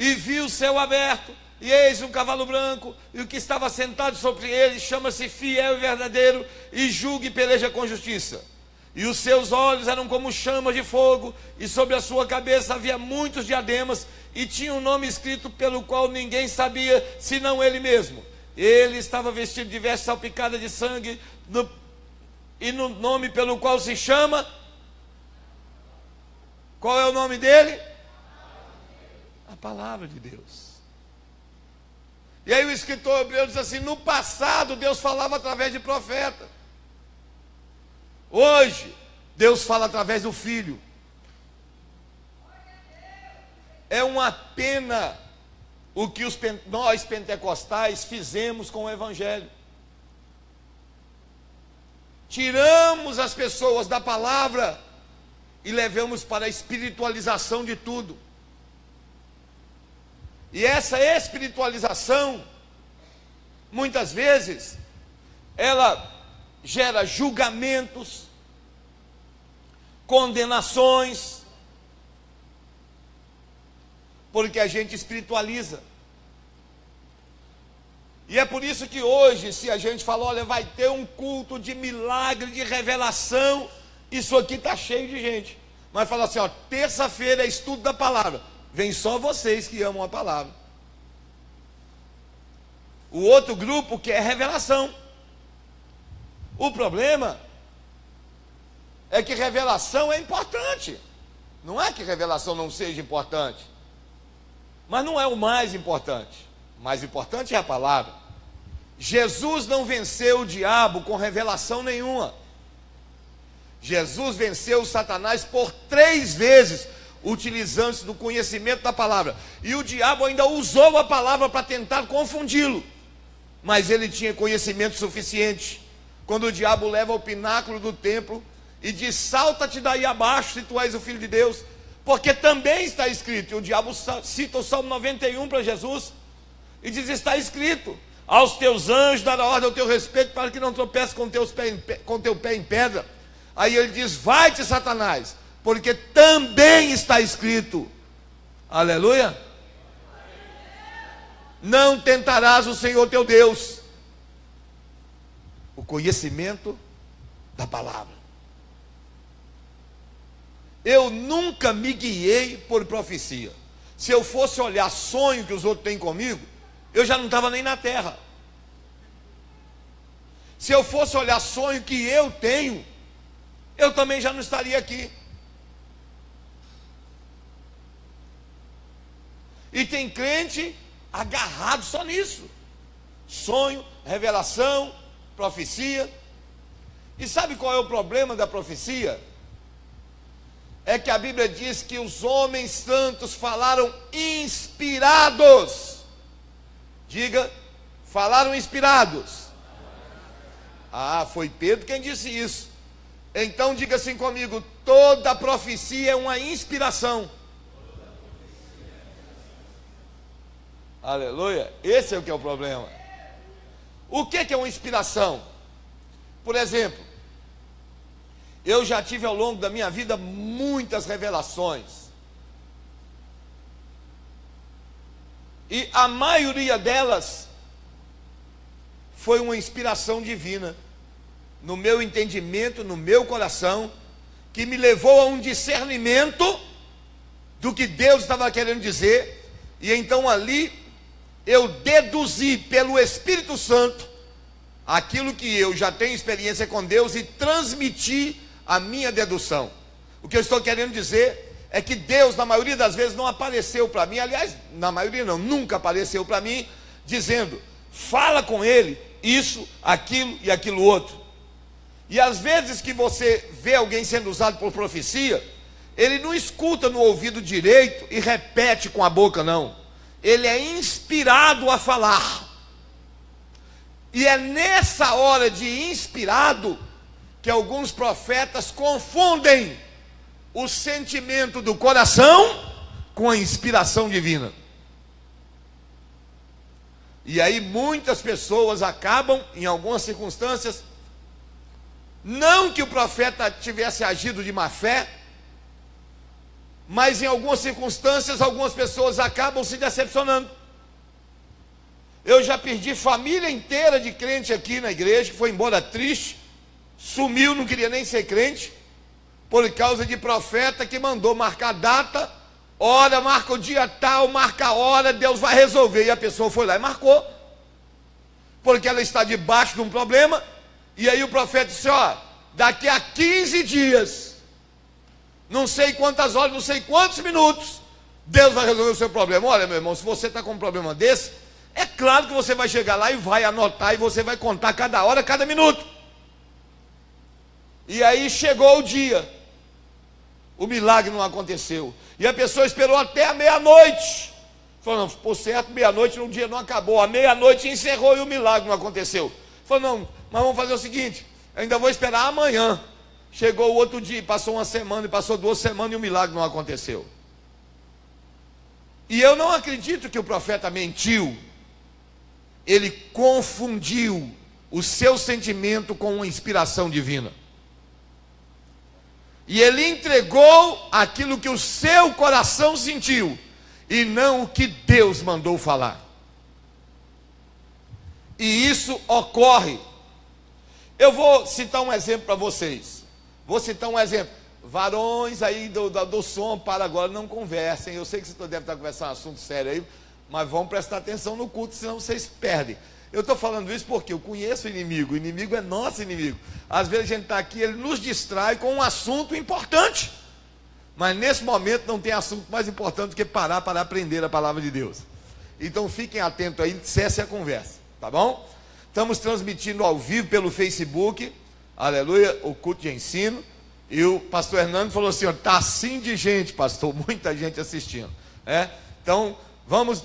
E viu o céu aberto, e eis um cavalo branco, e o que estava sentado sobre ele chama-se Fiel e Verdadeiro, e julga e peleja com justiça. E os seus olhos eram como chamas de fogo, e sobre a sua cabeça havia muitos diademas, e tinha um nome escrito pelo qual ninguém sabia, senão ele mesmo. Ele estava vestido de veste salpicada de sangue, e no nome pelo qual se chama... Qual é o nome dele? A palavra de Deus. E aí o escritor hebreu diz assim: no passado Deus falava através de profeta. Hoje Deus fala através do Filho. É uma pena o que nós pentecostais fizemos com o Evangelho. Tiramos as pessoas da palavra e levamos para a espiritualização de tudo. E essa espiritualização, muitas vezes, ela gera julgamentos, condenações, porque a gente espiritualiza. E é por isso que hoje, se a gente fala, olha, vai ter um culto de milagre, de revelação, isso aqui está cheio de gente. Mas fala assim, ó, terça-feira é estudo da palavra. Vem só vocês que amam a palavra. O outro grupo quer revelação. O problema é que revelação é importante. Não é que revelação não seja importante, mas não é o mais importante. O mais importante é a palavra. Jesus não venceu o diabo com revelação nenhuma. Jesus venceu o Satanás por 3 vezes, utilizando-se do conhecimento da palavra. E o diabo ainda usou a palavra para tentar confundi-lo, mas ele tinha conhecimento suficiente. Quando o diabo leva ao pináculo do templo e diz, salta-te daí abaixo se tu és o Filho de Deus, porque também está escrito. E o diabo cita o Salmo 91 para Jesus e diz, está escrito, aos teus anjos dará ordem ao teu respeito, para que não tropece com teu pé em pedra. Aí ele diz, vai-te Satanás, porque também está escrito, aleluia, não tentarás o Senhor teu Deus. O conhecimento da palavra. Eu nunca me guiei por profecia. Se eu fosse olhar sonho que os outros têm comigo, eu já não estava nem na terra. Se eu fosse olhar sonho que eu tenho, eu também já não estaria aqui. E tem crente agarrado só nisso. Sonho, revelação, profecia. E sabe qual é o problema da profecia? É que a Bíblia diz que os homens santos falaram inspirados. Diga, falaram inspirados. Ah, foi Pedro quem disse isso. Então diga assim comigo, toda profecia é uma inspiração. Aleluia, esse é o que é o problema. O que é uma inspiração? Por exemplo, eu já tive ao longo da minha vida muitas revelações. E a maioria delas foi uma inspiração divina, no meu entendimento, no meu coração, que me levou a um discernimento do que Deus estava querendo dizer. E então ali eu deduzi pelo Espírito Santo aquilo que eu já tenho experiência com Deus e transmiti a minha dedução. O que eu estou querendo dizer é que Deus, na maioria das vezes, não apareceu para mim, aliás, na maioria não, nunca apareceu para mim, dizendo, fala com ele, isso, aquilo e aquilo outro. E às vezes que você vê alguém sendo usado por profecia, ele não escuta no ouvido direito e repete com a boca, não. Ele é inspirado a falar. E é nessa hora de inspirado que alguns profetas confundem o sentimento do coração com a inspiração divina. E aí muitas pessoas acabam, em algumas circunstâncias, não que o profeta tivesse agido de má fé, mas em algumas circunstâncias, algumas pessoas acabam se decepcionando. Eu já perdi família inteira de crente aqui na igreja, que foi embora triste, sumiu, não queria nem ser crente, por causa de profeta que mandou marcar data, hora, marca o dia tal, marca a hora, Deus vai resolver. E a pessoa foi lá e marcou, porque ela está debaixo de um problema. E aí o profeta disse: ó, daqui a 15 dias, não sei quantas horas, não sei quantos minutos, Deus vai resolver o seu problema. Olha, meu irmão, se você está com um problema desse, é claro que você vai chegar lá e vai anotar, e você vai contar cada hora, cada minuto. E aí chegou o dia, o milagre não aconteceu, e a pessoa esperou até a meia-noite. Falou: não, por certo, meia-noite, um dia não acabou, a meia-noite encerrou e o milagre não aconteceu. Falou: não, mas vamos fazer o seguinte, ainda vou esperar amanhã. Chegou o outro dia, passou uma semana, e passou 2 semanas e o milagre não aconteceu. E eu não acredito que o profeta mentiu. Ele confundiu o seu sentimento com uma inspiração divina. E ele entregou aquilo que o seu coração sentiu, e não o que Deus mandou falar. E isso ocorre. Eu vou citar um exemplo para vocês. Vou citar um exemplo. Varões aí do som, para agora, não conversem. Eu sei que você deve estar conversando um assunto sério aí, mas vão prestar atenção no culto, senão vocês perdem. Eu estou falando isso porque eu conheço o inimigo é nosso inimigo. Às vezes a gente está aqui, ele nos distrai com um assunto importante, mas nesse momento não tem assunto mais importante do que parar para aprender a palavra de Deus. Então fiquem atentos aí, cesse a conversa, tá bom? Estamos transmitindo ao vivo pelo Facebook, aleluia, o culto de ensino. E o pastor Hernando falou assim: está assim de gente, pastor, muita gente assistindo. Então vamos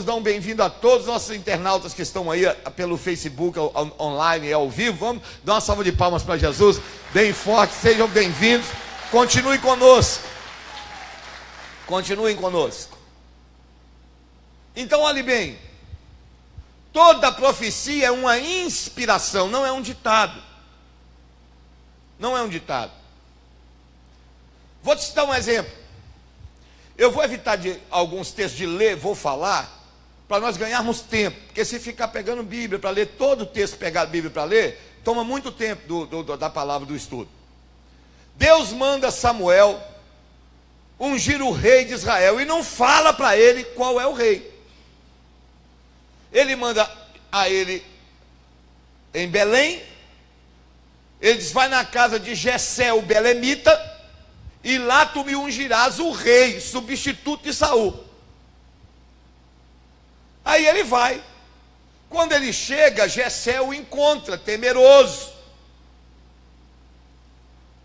dar um bem-vindo a todos os nossos internautas que estão aí pelo Facebook, online e ao vivo. Vamos dar uma salva de palmas para Jesus, bem forte, sejam bem-vindos. Continue conosco. Continuem conosco. Então, olhe bem, toda profecia é uma inspiração, não é um ditado. Não é um ditado. Vou te citar um exemplo. Eu vou evitar alguns textos de ler, vou falar, para nós ganharmos tempo. Porque se ficar pegando Bíblia para ler, todo o texto pegar a Bíblia para ler, toma muito tempo da palavra do estudo. Deus manda Samuel ungir o rei de Israel e não fala para ele qual é o rei. Ele manda a ele em Belém. Ele diz: vai na casa de Jessé, o belemita, e lá tu me ungirás o rei, substituto de Saul. Aí ele vai. Quando ele chega, Jessé o encontra, temeroso,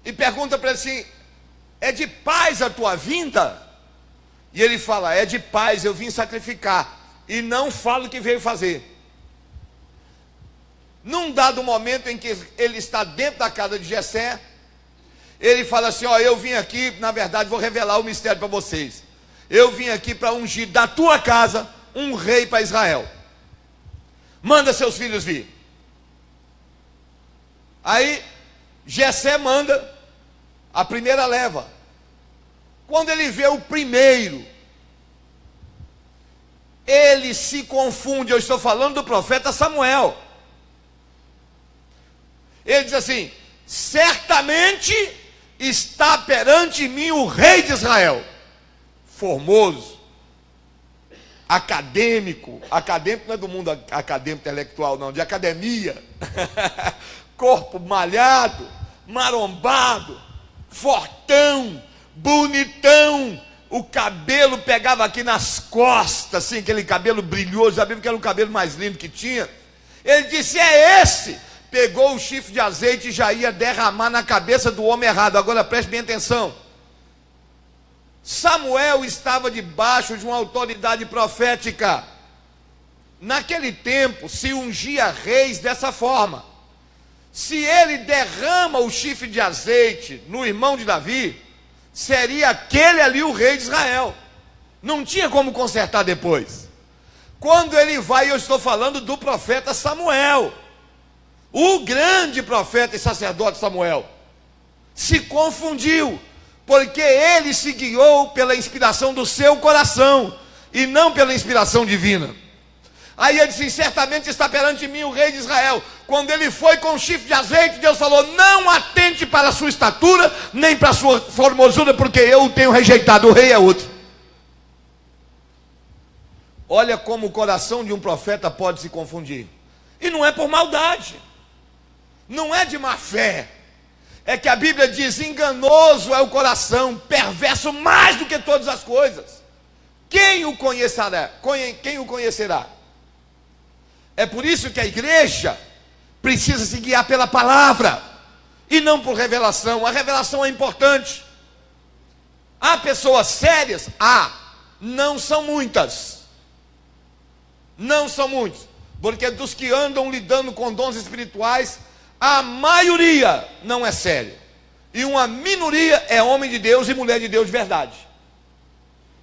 e pergunta para ele assim: é de paz a tua vinda? E ele fala: é de paz, eu vim sacrificar, e não fala o que veio fazer. Num dado momento em que ele está dentro da casa de Jessé, ele fala assim: ó, eu vim aqui, na verdade vou revelar o mistério para vocês. Eu vim aqui para ungir da tua casa um rei para Israel. Manda seus filhos vir. Aí Jessé manda a primeira leva. Quando ele vê o primeiro, ele se confunde. Eu estou falando do profeta Samuel. Ele diz assim: certamente está perante mim o rei de Israel, formoso, acadêmico não é do mundo acadêmico intelectual não, de academia, corpo malhado, marombado, fortão, bonitão, o cabelo pegava aqui nas costas, assim, aquele cabelo brilhoso, sabia que era o cabelo mais lindo que tinha. Ele disse: é esse. Pegou o chifre de azeite e já ia derramar na cabeça do homem errado. Agora preste bem atenção. Samuel estava debaixo de uma autoridade profética. Naquele tempo se ungia reis dessa forma. Se ele derrama o chifre de azeite no irmão de Davi, seria aquele ali o rei de Israel. Não tinha como consertar depois. Quando ele vai, eu estou falando do profeta Samuel, o grande profeta e sacerdote Samuel, se confundiu, porque ele se guiou pela inspiração do seu coração, e não pela inspiração divina. Aí ele disse: certamente está perante mim o rei de Israel. Quando ele foi com um chifre de azeite, Deus falou: não atente para a sua estatura, nem para a sua formosura, porque eu o tenho rejeitado, o rei é outro. Olha como o coração de um profeta pode se confundir. E não é por maldade, não é de má fé. É que a Bíblia diz: enganoso é o coração, perverso mais do que todas as coisas. Quem o conhecerá? Quem o conhecerá? É por isso que a igreja precisa se guiar pela palavra e não por revelação. A revelação é importante. Há pessoas sérias? Não são muitas. Não são muitos. Porque dos que andam lidando com dons espirituais, a maioria não é séria. E uma minoria é homem de Deus e mulher de Deus de verdade.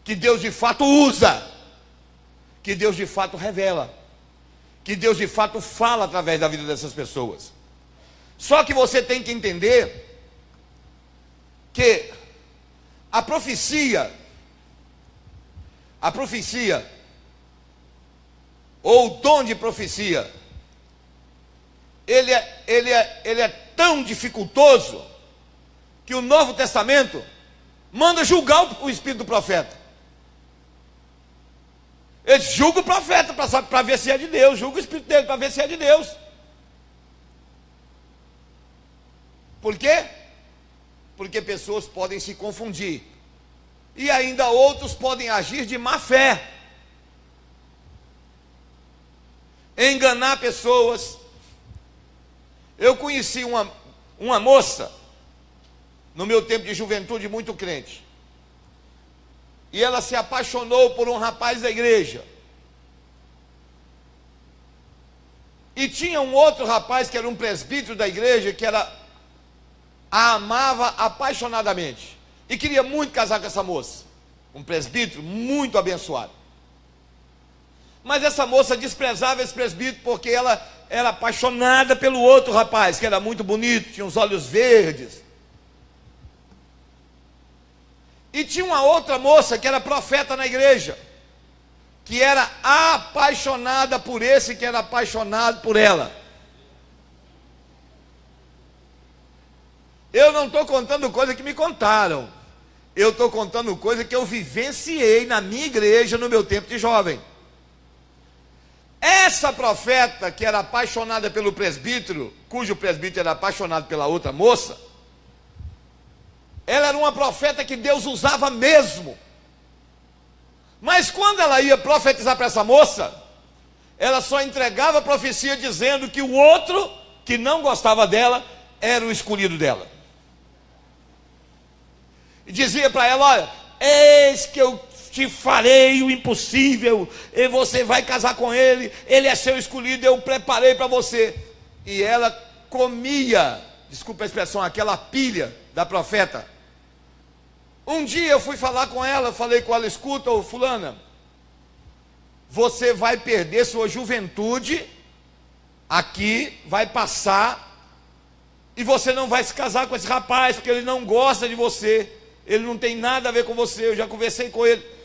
Que Deus de fato usa. Que Deus de fato revela. Que Deus de fato fala através da vida dessas pessoas. Só que você tem que entender que a profecia, ou o dom de profecia, ele é tão dificultoso que o Novo Testamento manda julgar o espírito do profeta. Ele julga o profeta para ver se é de Deus, julga o espírito dele para ver se é de Deus. Por quê? Porque pessoas podem se confundir, e ainda outros podem agir de má fé, enganar pessoas. Eu conheci uma moça, no meu tempo de juventude, muito crente, e ela se apaixonou por um rapaz da igreja, e tinha um outro rapaz que era um presbítero da igreja, que a amava apaixonadamente, e queria muito casar com essa moça, um presbítero muito abençoado. Mas essa moça desprezava esse presbítero, porque ela era apaixonada pelo outro rapaz, que era muito bonito, tinha os olhos verdes. E tinha uma outra moça que era profeta na igreja, que era apaixonada por esse que era apaixonado por ela. Eu não estou contando coisa que me contaram, eu estou contando coisa que eu vivenciei na minha igreja no meu tempo de jovem. Essa profeta que era apaixonada pelo presbítero, cujo presbítero era apaixonado pela outra moça, ela era uma profeta que Deus usava mesmo. Mas quando ela ia profetizar para essa moça, ela só entregava a profecia dizendo que o outro, que não gostava dela, era o escolhido dela. E dizia para ela: olha, eis que eu te farei o impossível, e você vai casar com ele, ele é seu escolhido, eu preparei para você. E ela comia, desculpa a expressão, aquela pilha da profeta. Um dia eu fui falar com ela, falei com ela: escuta, ô fulana, você vai perder sua juventude aqui, vai passar, e você não vai se casar com esse rapaz, porque ele não gosta de você, ele não tem nada a ver com você, eu já conversei com ele.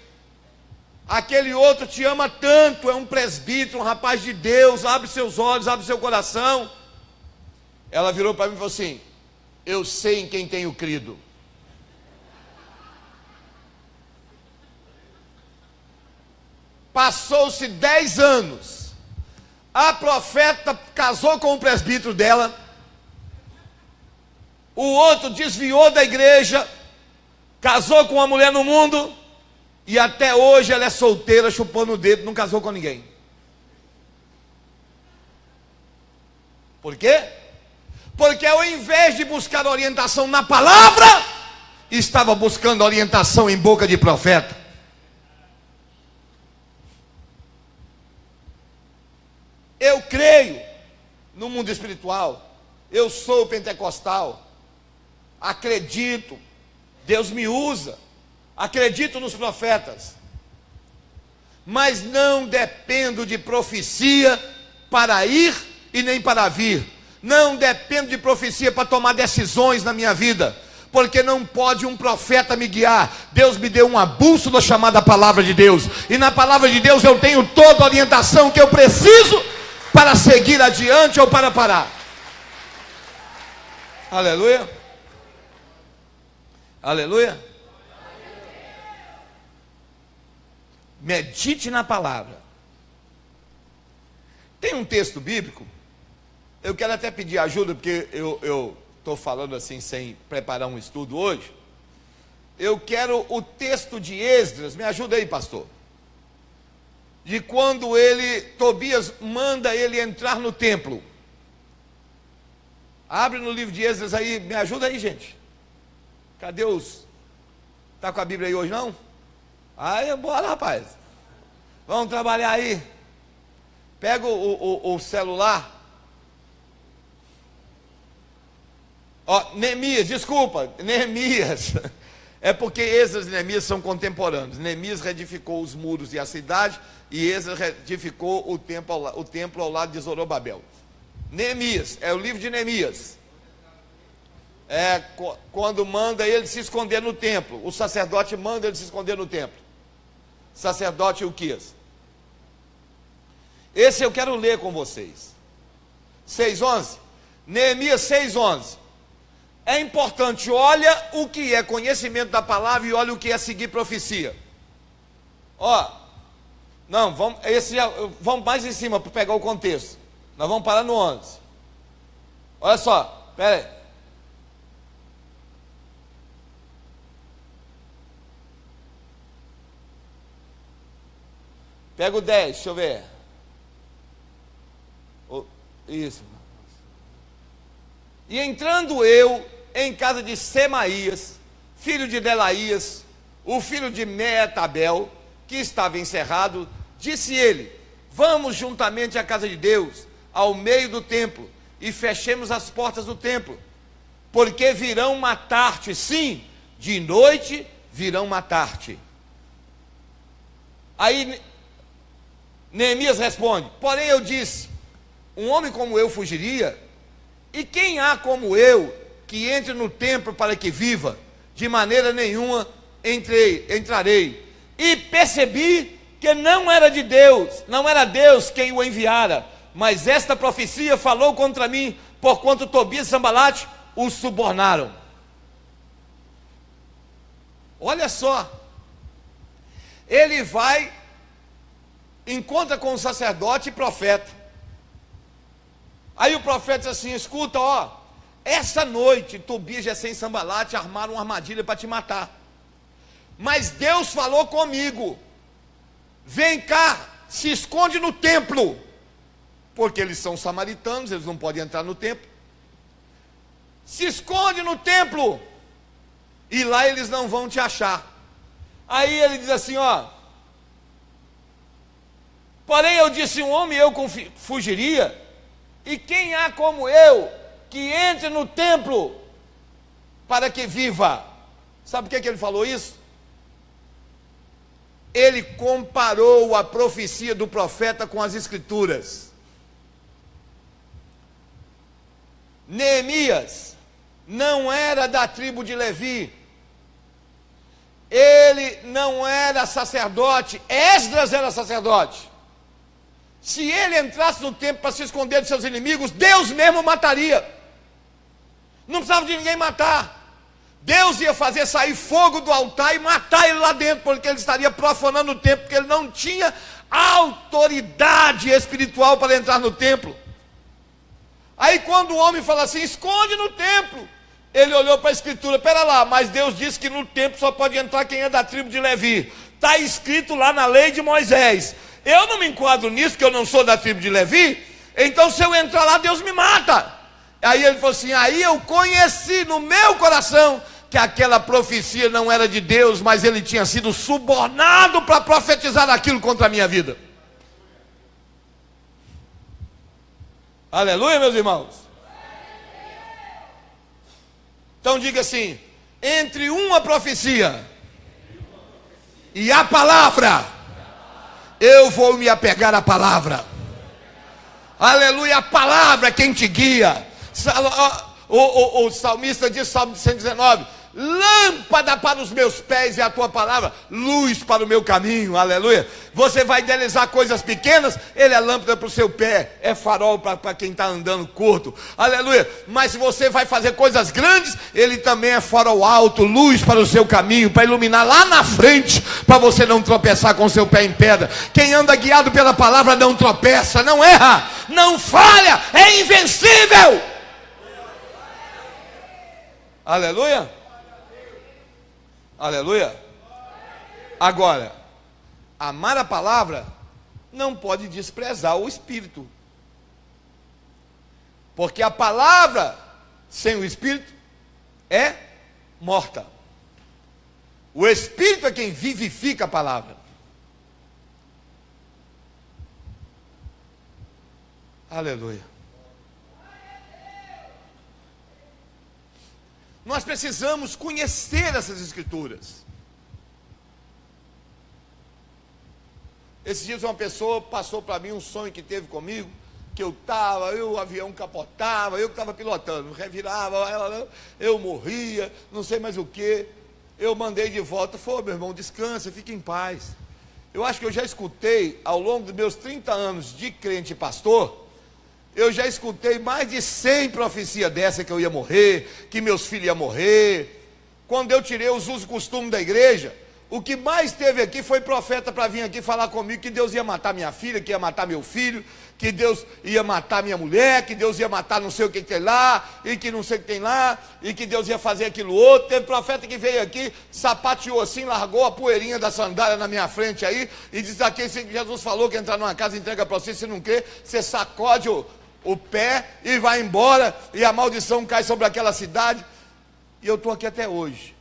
Aquele outro te ama tanto, é um presbítero, um rapaz de Deus, abre seus olhos, abre seu coração. Ela virou para mim e falou assim: eu sei em quem tenho crido. Passou-se 10 anos, a profeta casou com o presbítero dela, o outro desviou da igreja, casou com uma mulher no mundo, e até hoje ela é solteira, chupando o dedo, não casou com ninguém. Por quê? Porque ao invés de buscar orientação na palavra, estava buscando orientação em boca de profeta. Eu creio no mundo espiritual, eu sou pentecostal, acredito, Deus me usa, acredito nos profetas, mas não dependo de profecia para ir e nem para vir, não dependo de profecia para tomar decisões na minha vida, porque não pode um profeta me guiar. Deus me deu uma bússola chamada Palavra de Deus, e na Palavra de Deus eu tenho toda a orientação que eu preciso para seguir adiante ou para parar. Aleluia. Aleluia. Medite na palavra. Tem um texto bíblico, eu quero até pedir ajuda, porque eu estou falando assim sem preparar um estudo hoje. Eu quero o texto de Esdras, me ajuda aí, pastor. De quando Tobias manda ele entrar no templo. Abre no livro de Esdras aí, me ajuda aí, gente. Cadê os... Está com a Bíblia aí hoje, não? Aí, bora, rapaz. Vamos trabalhar aí. Pega o celular. Ó, Neemias, desculpa, Neemias. É porque Esdras e Neemias são contemporâneos. Neemias reedificou os muros e a cidade, e Esdras reedificou o templo ao lado de Zorobabel. Neemias, é o livro de Neemias. É quando manda ele se esconder no templo. O sacerdote manda ele se esconder no templo. Sacerdote Ilquias. Esse eu quero ler com vocês. 6:11. Neemias 6:11. É importante, olha o que é conhecimento da palavra e olha o que é seguir profecia. Ó, não, vamos mais em cima para pegar o contexto. Nós vamos parar no 11. Olha só, espera aí. Pega o 10, deixa eu ver. Isso. E entrando eu em casa de Semaías, filho de Delaías, o filho de Meetabel, que estava encerrado, disse ele: vamos juntamente à casa de Deus, ao meio do templo, e fechemos as portas do templo, porque virão matar-te, sim, de noite virão matar-te. Aí Neemias responde: porém eu disse, um homem como eu fugiria? E quem há como eu que entre no templo para que viva? De maneira nenhuma entrarei. E percebi que não era de Deus, não era Deus quem o enviara, mas esta profecia falou contra mim, porquanto Tobias e Sambalate o subornaram. Olha só, ele vai, encontra com o sacerdote e profeta. Aí o profeta diz assim: escuta, ó, essa noite Tobias, Gesem e Sambalate armaram uma armadilha para te matar, mas Deus falou comigo, vem cá, se esconde no templo, porque eles são samaritanos, eles não podem entrar no templo. Se esconde no templo, e lá eles não vão te achar. Aí ele diz assim, ó: porém eu disse, um homem eu fugiria? E quem há como eu que entre no templo para que viva? Sabe por que ele falou isso? Ele comparou a profecia do profeta com as escrituras. Neemias não era da tribo de Levi, ele não era sacerdote, Esdras era sacerdote. Se ele entrasse no templo para se esconder de seus inimigos, Deus mesmo mataria. Não precisava de ninguém matar. Deus ia fazer sair fogo do altar e matar ele lá dentro, porque ele estaria profanando o templo, porque ele não tinha autoridade espiritual para entrar no templo. Aí quando o homem fala assim, esconde no templo, ele olhou para a escritura: pera lá, mas Deus disse que no templo só pode entrar quem é da tribo de Levi. Está escrito lá na lei de Moisés. Eu não me enquadro nisso, que eu não sou da tribo de Levi, então se eu entrar lá, Deus me mata. Aí ele falou assim: aí eu conheci no meu coração que aquela profecia não era de Deus, mas ele tinha sido subornado para profetizar aquilo contra a minha vida. Aleluia, meus irmãos. Então diga assim: entre uma profecia e a palavra, eu vou me apegar à palavra. Aleluia, a palavra é quem te guia. O salmista diz, Salmo 119: lâmpada para os meus pés é a tua palavra, luz para o meu caminho, aleluia. Você vai idealizar coisas pequenas, ele é lâmpada para o seu pé, é farol para quem está andando curto, aleluia. Mas se você vai fazer coisas grandes, ele também é farol alto, luz para o seu caminho, para iluminar lá na frente, para você não tropeçar com o seu pé em pedra. Quem anda guiado pela palavra não tropeça, não erra, não falha, é invencível. Aleluia. Aleluia. Agora, amar a palavra não pode desprezar o Espírito, porque a palavra sem o Espírito é morta. O Espírito é quem vivifica a palavra. Aleluia. Nós precisamos conhecer essas Escrituras. Esses dias uma pessoa passou para mim um sonho que teve comigo, que o avião capotava, eu que estava pilotando, revirava, eu morria, não sei mais o que. Eu mandei de volta, falei, meu irmão, descansa, fique em paz. Eu acho que eu já escutei, ao longo dos meus 30 anos de crente e pastor, eu já escutei mais de 100 profecias dessa, que eu ia morrer, que meus filhos iam morrer. Quando eu tirei os usos e costumes da igreja, o que mais teve aqui foi profeta para vir aqui falar comigo que Deus ia matar minha filha, que ia matar meu filho, que Deus ia matar minha mulher, que Deus ia matar não sei o que tem lá, e que não sei o que tem lá, e que Deus ia fazer aquilo outro. Teve profeta que veio aqui, sapateou assim, largou a poeirinha da sandália na minha frente aí, e disse aqui, Jesus falou que entrar numa casa, entrega para você, se não crê, você sacode o pé e vai embora, e a maldição cai sobre aquela cidade. E eu estou aqui até hoje,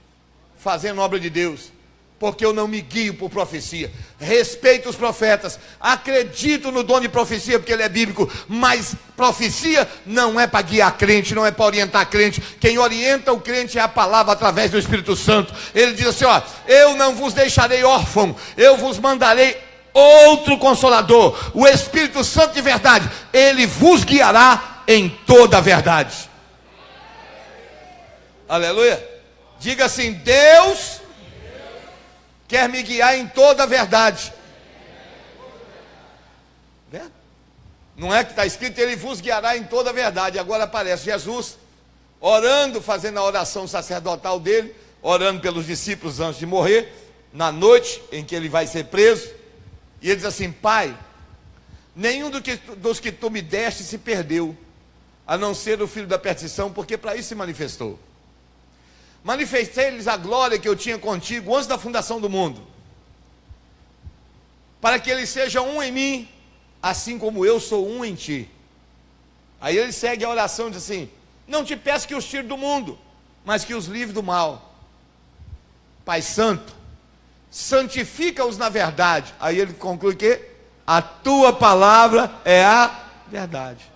fazendo obra de Deus, porque eu não me guio por profecia. Respeito os profetas, acredito no dom de profecia, porque ele é bíblico, mas profecia não é para guiar crente, não é para orientar crente. Quem orienta o crente é a palavra através do Espírito Santo. Ele diz assim, ó, eu não vos deixarei órfão, eu vos mandarei outro Consolador, o Espírito Santo de verdade, ele vos guiará em toda a verdade. Aleluia. Diga assim, Deus quer me guiar em toda a verdade. Não é que está escrito, ele vos guiará em toda a verdade. Agora aparece Jesus orando, fazendo a oração sacerdotal dele, orando pelos discípulos antes de morrer, na noite em que ele vai ser preso. E ele diz assim, Pai, nenhum dos que tu me deste se perdeu, a não ser o filho da perdição, porque para isso se manifestou. Manifestei-lhes a glória que eu tinha contigo antes da fundação do mundo, para que eles sejam um em mim, assim como eu sou um em ti. Aí ele segue a oração e diz assim, não te peço que os tire do mundo, mas que os livre do mal. Pai Santo, santifica-os na verdade. Aí ele conclui que a tua palavra é a verdade.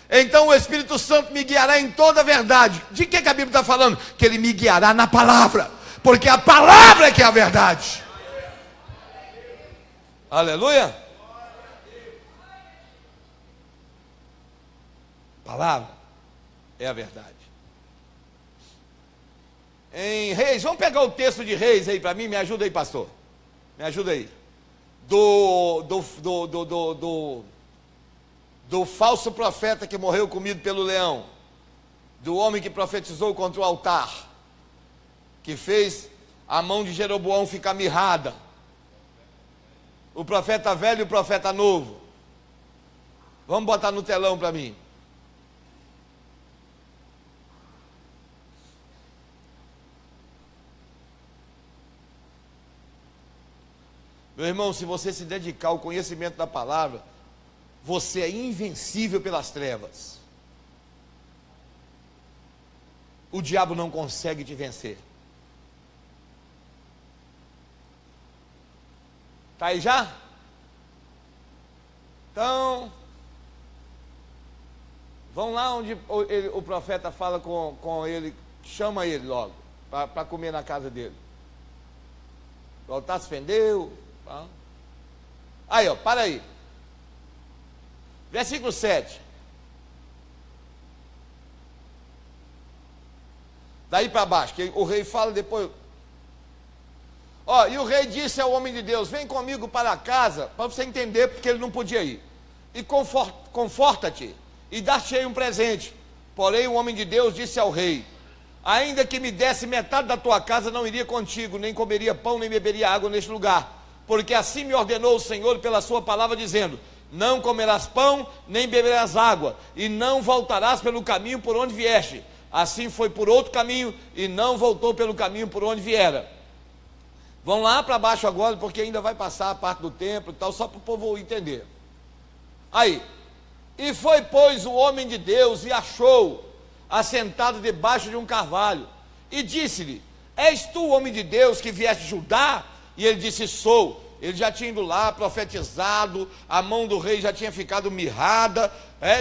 Então o Espírito Santo me guiará em toda a verdade. De que a Bíblia está falando? Que ele me guiará na palavra, porque a palavra é que é a verdade. Aleluia. Palavra é a verdade. Em Reis, vamos pegar o texto de Reis aí para mim, me ajuda aí, pastor. Me ajuda aí. Do falso profeta que morreu comido pelo leão, do homem que profetizou contra o altar, que fez a mão de Jeroboão ficar mirrada, o profeta velho e o profeta novo. Vamos botar no telão para mim. Meu irmão, se você se dedicar ao conhecimento da palavra, você é invencível pelas trevas. O diabo não consegue te vencer. Está aí já? Então, vão lá onde o profeta fala com ele, chama ele logo, para comer na casa dele. O altar se fendeu. Aí, ó, para aí. Versículo 7. Daí para baixo, que o rei fala depois. Ó, e o rei disse ao homem de Deus: vem comigo para casa, para você entender porque ele não podia ir. E conforta-te, e dar-te-ei um presente. Porém o homem de Deus disse ao rei: ainda que me desse metade da tua casa, não iria contigo, nem comeria pão, nem beberia água neste lugar. Porque assim me ordenou o Senhor pela sua palavra, dizendo: não comerás pão, nem beberás água, e não voltarás pelo caminho por onde vieste. Assim foi por outro caminho, e não voltou pelo caminho por onde viera. Vão lá para baixo agora, porque ainda vai passar a parte do templo e tal, só para o povo entender. Aí, e foi, pois, o homem de Deus, e achou assentado debaixo de um carvalho, e disse-lhe: és tu o homem de Deus que vieste de Judá? E ele disse: sou. Ele já tinha ido lá, profetizado, a mão do rei já tinha ficado mirrada,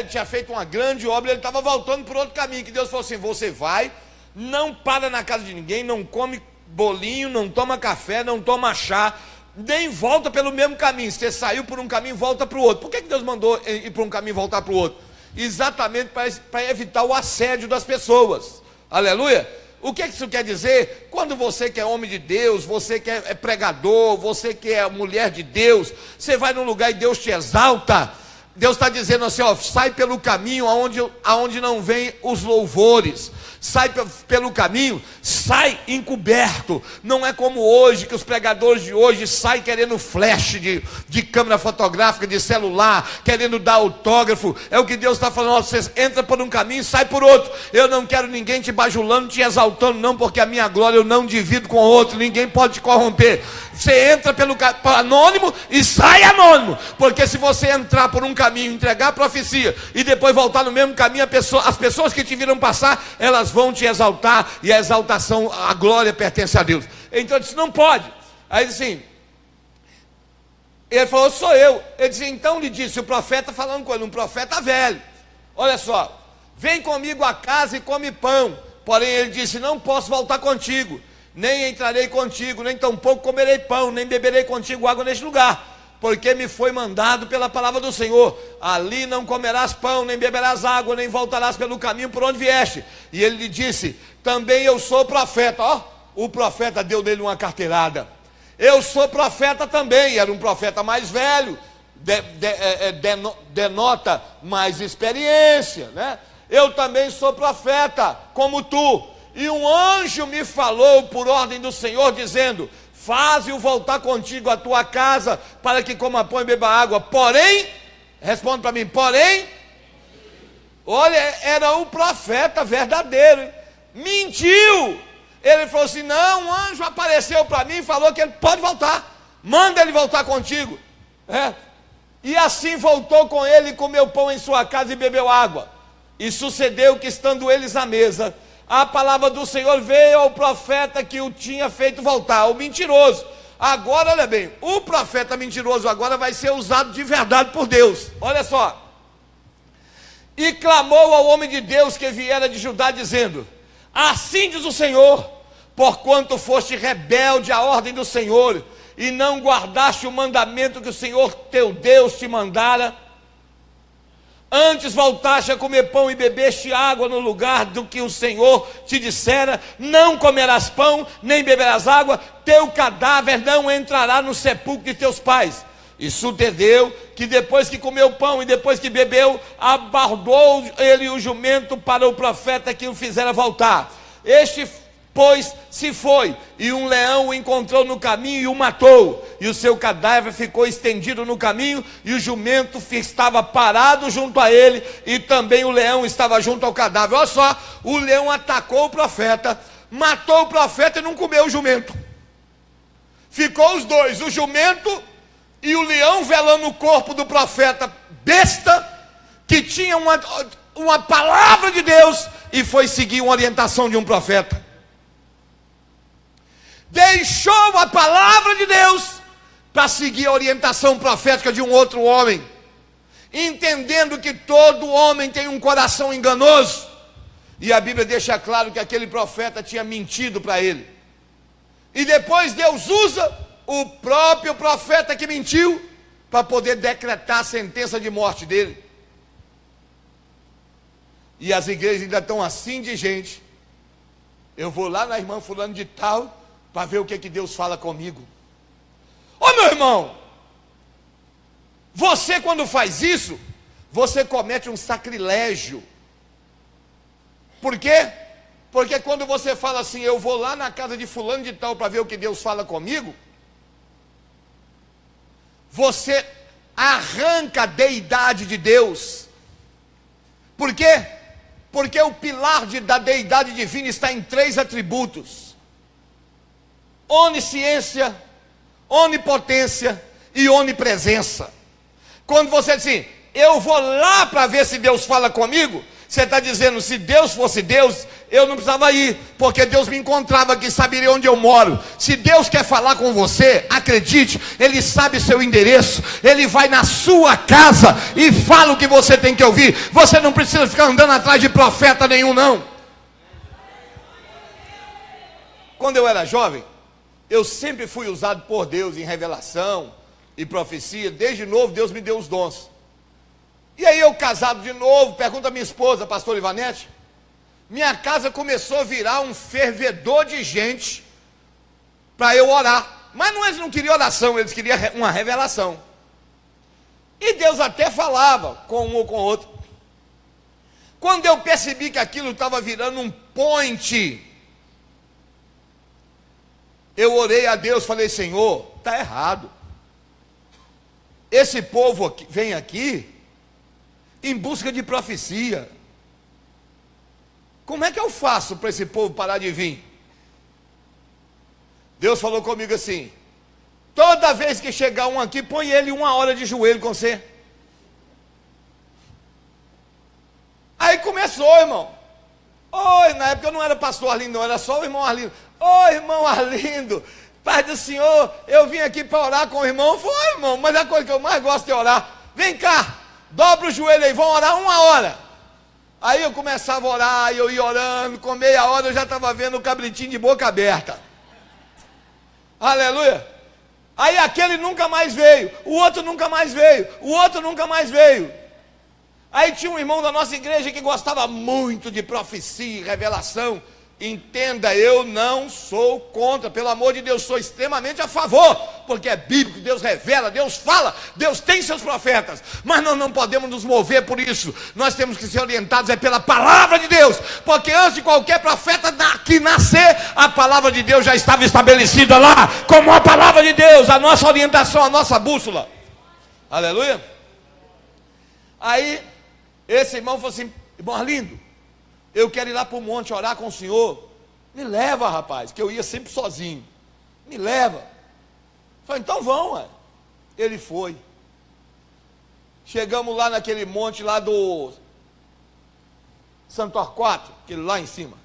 tinha feito uma grande obra, ele estava voltando por outro caminho, que Deus falou assim: você vai, não para na casa de ninguém, não come bolinho, não toma café, não toma chá, nem volta pelo mesmo caminho. Você saiu por um caminho, volta para o outro. Por que Deus mandou ir para um caminho e voltar para o outro? Exatamente para evitar o assédio das pessoas. Aleluia. O que isso quer dizer? Quando você que é homem de Deus, você que é pregador, você que é mulher de Deus, você vai num lugar e Deus te exalta. Deus está dizendo assim: ó, sai pelo caminho aonde não vem os louvores. Sai pelo caminho, sai encoberto. Não é como hoje, que os pregadores de hoje saem querendo flash de câmera fotográfica, de celular, querendo dar autógrafo. É o que Deus está falando: ó, você entra por um caminho e sai por outro. Eu não quero ninguém te bajulando, te exaltando, não, porque a minha glória eu não divido com outro. Ninguém pode te corromper. Você entra pelo anônimo e sai anônimo, porque se você entrar por um caminho, entregar a profecia e depois voltar no mesmo caminho, as pessoas que te viram passar, elas vão te exaltar, e a exaltação, a glória pertence a Deus. Então ele disse: não pode. Aí assim, ele falou: sou eu. Ele disse: então lhe disse o profeta, falando com ele, um profeta velho: olha só, vem comigo a casa e come pão. Porém ele disse: não posso voltar contigo, nem entrarei contigo, nem tampouco comerei pão, nem beberei contigo água neste lugar, porque me foi mandado pela palavra do Senhor: ali não comerás pão, nem beberás água, nem voltarás pelo caminho por onde vieste. E ele lhe disse: também eu sou profeta. Ó, o profeta deu nele uma carteirada. Eu sou profeta também. Era um profeta mais velho, denota mais experiência, né? Eu também sou profeta, como tu. E um anjo me falou por ordem do Senhor, dizendo: faze-o voltar contigo à tua casa, para que coma pão e beba água. Porém, responde para mim, porém, olha, era o profeta verdadeiro, hein? Mentiu. Ele falou assim: não, um anjo apareceu para mim e falou que ele pode voltar, manda ele voltar contigo. E assim voltou com ele, comeu pão em sua casa e bebeu água. E sucedeu que, estando eles à mesa, a palavra do Senhor veio ao profeta que o tinha feito voltar, o mentiroso. Agora, olha bem, o profeta mentiroso agora vai ser usado de verdade por Deus. Olha só. E clamou ao homem de Deus que viera de Judá, dizendo: assim diz o Senhor, porquanto foste rebelde à ordem do Senhor, e não guardaste o mandamento que o Senhor teu Deus te mandara, antes voltaste a comer pão e bebeste água no lugar do que o Senhor te dissera: não comerás pão, nem beberás água, teu cadáver não entrará no sepulcro de teus pais. E sucedeu que, depois que comeu pão e depois que bebeu, abordou ele o jumento para o profeta que o fizera voltar. Este, pois, se foi, e um leão o encontrou no caminho e o matou, e o seu cadáver ficou estendido no caminho, e o jumento estava parado junto a ele, e também o leão estava junto ao cadáver. Olha só, o leão atacou o profeta, matou o profeta e não comeu o jumento. Ficou os dois, o jumento e o leão, velando o corpo do profeta besta, que tinha uma palavra de Deus e foi seguir uma orientação de um profeta. Deixou a palavra de Deus para seguir a orientação profética de um outro homem, entendendo que todo homem tem um coração enganoso. E a Bíblia deixa claro que aquele profeta tinha mentido para ele. E depois Deus usa o próprio profeta que mentiu para poder decretar a sentença de morte dele. E as igrejas ainda estão assim de gente, Eu vou lá na irmã fulano de tal, para ver o que Deus fala comigo. Ô meu irmão, você quando faz isso, você comete um sacrilégio. Por quê? Porque quando você fala assim, eu vou lá na casa de fulano de tal para ver o que Deus fala comigo, você arranca a deidade de Deus. Por quê? Porque o pilar da deidade divina está em 3 atributos: onisciência, onipotência e onipresença. Quando você diz assim, eu vou lá para ver se Deus fala comigo, você está dizendo, se Deus fosse Deus, eu não precisava ir, porque Deus me encontrava aqui, saberia onde eu moro. Se Deus quer falar com você, acredite, Ele sabe seu endereço, Ele vai na sua casa e fala o que você tem que ouvir. Você não precisa ficar andando atrás de profeta nenhum, não. Quando eu era jovem, eu sempre fui usado por Deus em revelação e profecia. Desde novo Deus me deu os dons. E aí eu casado de novo, pergunta a minha esposa, pastor Ivanete, minha casa começou a virar um fervedor de gente para eu orar. Mas não, eles não queriam oração, eles queriam uma revelação. E Deus até falava com um ou com o outro. Quando eu percebi que aquilo estava virando um point, eu orei a Deus, falei, Senhor, está errado. Esse povo aqui, vem aqui em busca de profecia. Como é que eu faço para esse povo parar de vir? Deus falou comigo assim, toda vez que chegar um aqui, põe ele 1 hora de joelho com você. Aí começou, irmão. Oi, na época eu não era pastor Arlindo, não, era só o irmão Arlindo. Oi, irmão Arlindo, Pai do Senhor, eu vim aqui para orar com o irmão. Foi, irmão, mas a coisa que eu mais gosto é orar. Vem cá, dobra o joelho aí, vão orar 1 hora. Aí eu começava a orar, eu ia orando, com meia hora eu já estava vendo o cabritinho de boca aberta. Aleluia. Aí aquele nunca mais veio, o outro nunca mais veio, o outro nunca mais veio. Aí tinha um irmão da nossa igreja que gostava muito de profecia e revelação. Entenda, eu não sou contra, pelo amor de Deus, sou extremamente a favor, porque é bíblico, Deus revela, Deus fala, Deus tem seus profetas, mas nós não podemos nos mover por isso. Nós temos que ser orientados pela palavra de Deus, porque antes de qualquer profeta que nascer, a palavra de Deus já estava estabelecida lá, como a palavra de Deus, a nossa orientação, a nossa bússola. Aleluia. Aí esse irmão falou assim, irmão Arlindo, eu quero ir lá para o monte orar com o senhor. Me leva, rapaz, que eu ia sempre sozinho. Me leva. Falei, então vão, ué. Ele foi. Chegamos lá naquele monte lá do Santo Torquato, aquele lá em cima.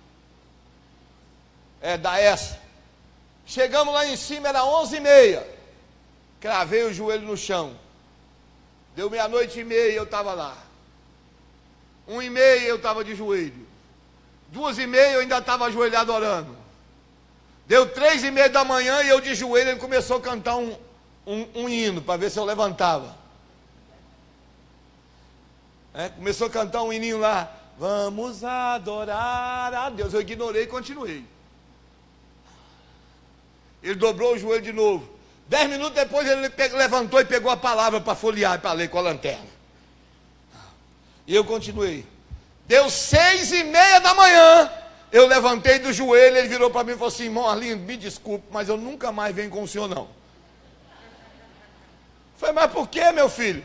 É, da essa. Chegamos lá em cima, era 11h30. Cravei o joelho no chão. Deu 00:30, eu estava lá. 1h30 eu estava de joelho. 2h30 eu ainda estava ajoelhado orando. Deu 3h30 da manhã e eu de joelho, ele começou a cantar um hino, para ver se eu levantava. Começou a cantar um hininho lá. Vamos adorar a Deus. Eu ignorei e continuei. Ele dobrou o joelho de novo. 10 minutos depois ele levantou e pegou a palavra para folhear, para ler com a lanterna. E eu continuei. Deu 6h30 da manhã, eu levantei do joelho, ele virou para mim e falou assim, irmão Arlindo, me desculpe, mas eu nunca mais venho com o senhor não. Falei, mas por que, meu filho?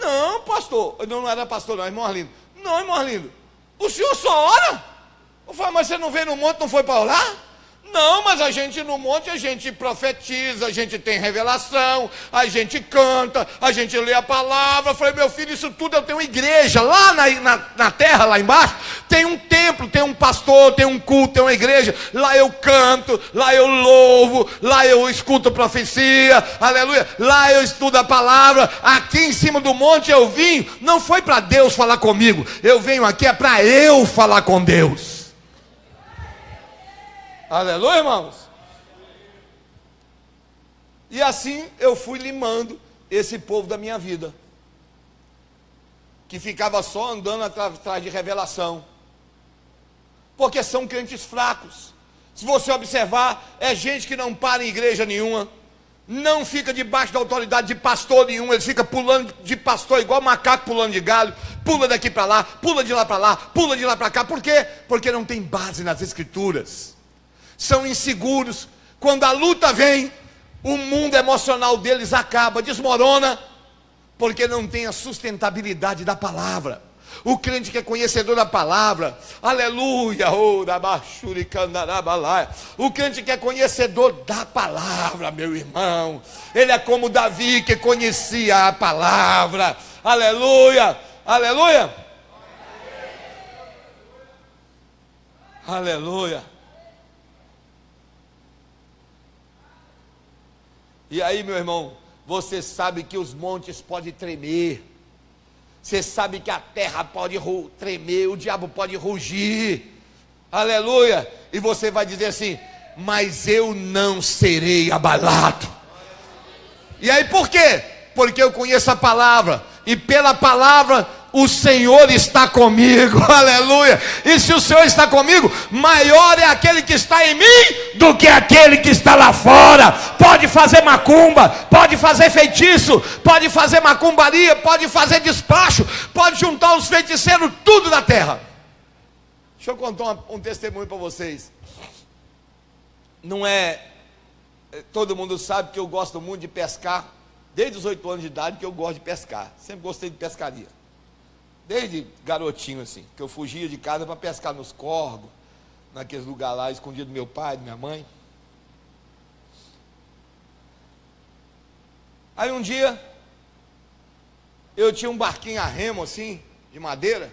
Não, pastor, eu não era pastor não, irmão Arlindo. Não, irmão Arlindo, o senhor só ora? Eu falei, mas você não veio no monte, não foi para orar? Não, mas a gente no monte, a gente profetiza, a gente tem revelação, a gente canta, a gente lê a palavra. Eu falei, meu filho, isso tudo eu tenho uma igreja, lá na terra, lá embaixo, tem um templo, tem um pastor, tem um culto, tem uma igreja, lá eu canto, lá eu louvo, lá eu escuto profecia, aleluia, lá eu estudo a palavra. Aqui em cima do monte eu vim, não foi para Deus falar comigo, eu venho aqui é para eu falar com Deus. Aleluia, irmãos. E assim eu fui limando esse povo da minha vida, que ficava só andando atrás de revelação, porque são crentes fracos, Se você observar, é gente que não para em igreja nenhuma, não fica debaixo da autoridade de pastor nenhum, ele fica pulando de pastor igual macaco pulando de galho, pula daqui para lá, pula de lá para lá, pula de lá para cá. Por quê? Porque não tem base nas escrituras, são inseguros. Quando a luta vem, o mundo emocional deles acaba, desmorona, porque não tem a sustentabilidade da palavra. O crente que é conhecedor da palavra, aleluia, o crente que é conhecedor da palavra, meu irmão, ele é como Davi, que conhecia a palavra, aleluia, aleluia, aleluia. E aí, meu irmão, você sabe que os montes podem tremer, você sabe que a terra pode tremer, o diabo pode rugir, aleluia, e você vai dizer assim: mas eu não serei abalado. E aí por quê? Porque eu conheço a palavra, e pela palavra o Senhor está comigo, aleluia. E se o Senhor está comigo, maior é aquele que está em mim do que aquele que está lá fora. Pode fazer macumba, pode fazer feitiço, pode fazer macumbaria, pode fazer despacho, pode juntar os feiticeiros tudo da terra. Deixa eu contar um testemunho para vocês. Não é, todo mundo sabe que eu gosto muito de pescar, desde os 8 anos de idade que eu gosto de pescar, sempre gostei de pescaria. Desde garotinho assim, que eu fugia de casa para pescar nos corgos, naqueles lugares lá, escondido do meu pai, da minha mãe. Aí um dia, eu tinha um barquinho a remo assim, de madeira,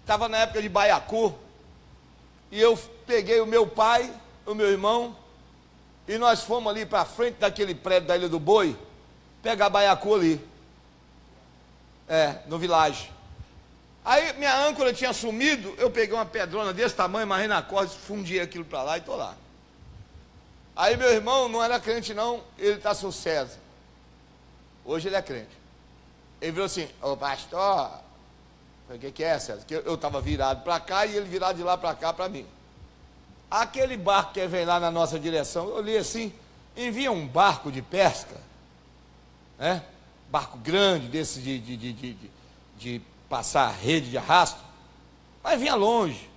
estava na época de baiacu, e eu peguei o meu pai, o meu irmão, e nós fomos ali para frente daquele prédio da Ilha do Boi, pegar baiacu ali. No vilagem. Aí minha âncora tinha sumido, eu peguei uma pedrona desse tamanho, amarrei na corda, fundi aquilo para lá e estou lá. Aí meu irmão não era crente não, ele está com César. Hoje ele é crente. Ele virou assim: ô pastor, eu falei: o que é, César? Que eu estava virado para cá e ele virado de lá para cá para mim. Aquele barco que vem lá na nossa direção, eu olhei assim, envia um barco de pesca, né? Barco grande, desse de passar rede de arrasto, mas vinha longe.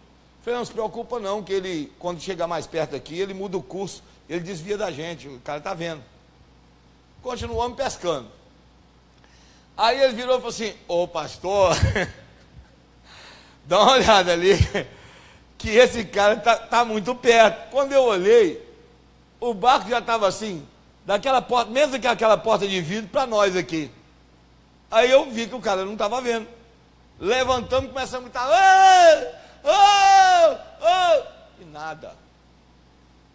Falei: não se preocupa não, que ele, quando chegar mais perto aqui, ele muda o curso, ele desvia da gente, o cara está vendo. Continuamos pescando. Aí ele virou e falou assim: ô pastor, dá uma olhada ali, que esse cara tá muito perto. Quando eu olhei, o barco já estava assim, daquela porta, mesmo que aquela porta de vidro, para nós aqui. Aí eu vi que o cara não estava vendo. Levantamos e começamos a gritar: oh, oh, oh! E nada.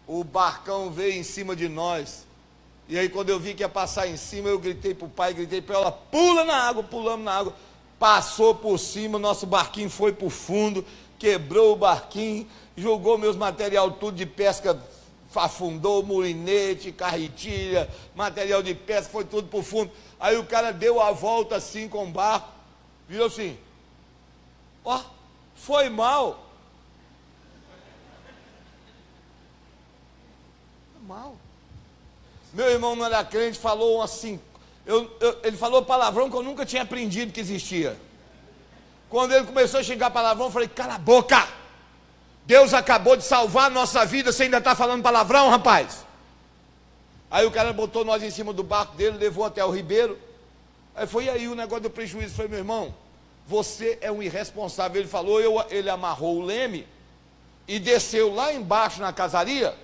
O barcão veio em cima de nós. E aí quando eu vi que ia passar em cima, eu gritei para o pai, gritei para ela: pula na água, pulamos na água. Passou por cima, nosso barquinho foi para o fundo, quebrou o barquinho, jogou meus material tudo de pesca, afundou mulinete, carretilha, material de pesca, foi tudo para o fundo. Aí o cara deu a volta assim com o barco, virou assim: ó, foi mal. Foi mal. Meu irmão não era crente, falou assim, ele falou palavrão que eu nunca tinha aprendido que existia. Quando ele começou a xingar palavrão, eu falei: cala a boca. Deus acabou de salvar a nossa vida, você ainda está falando palavrão, rapaz? Aí o cara botou nós em cima do barco dele, levou até o ribeiro. Aí foi: e aí o negócio do prejuízo? Foi: meu irmão, você é um irresponsável. Ele falou, ele amarrou o leme e desceu lá embaixo na casaria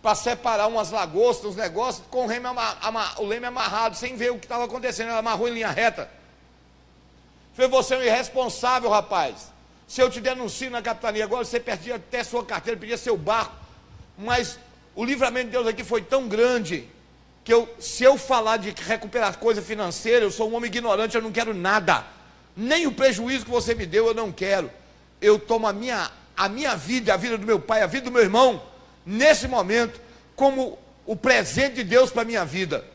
para separar umas lagostas, uns negócios, com o leme amarrado, sem ver o que estava acontecendo. Ele amarrou em linha reta. Foi: você é um irresponsável, rapaz. Se eu te denuncio na capitania agora, você perdia até sua carteira, perdia seu barco. Mas o livramento de Deus aqui foi tão grande, que se eu falar de recuperar coisa financeira, eu sou um homem ignorante, eu não quero nada. Nem o prejuízo que você me deu, eu não quero. Eu tomo a minha vida, a vida do meu pai, a vida do meu irmão, nesse momento, como o presente de Deus para a minha vida.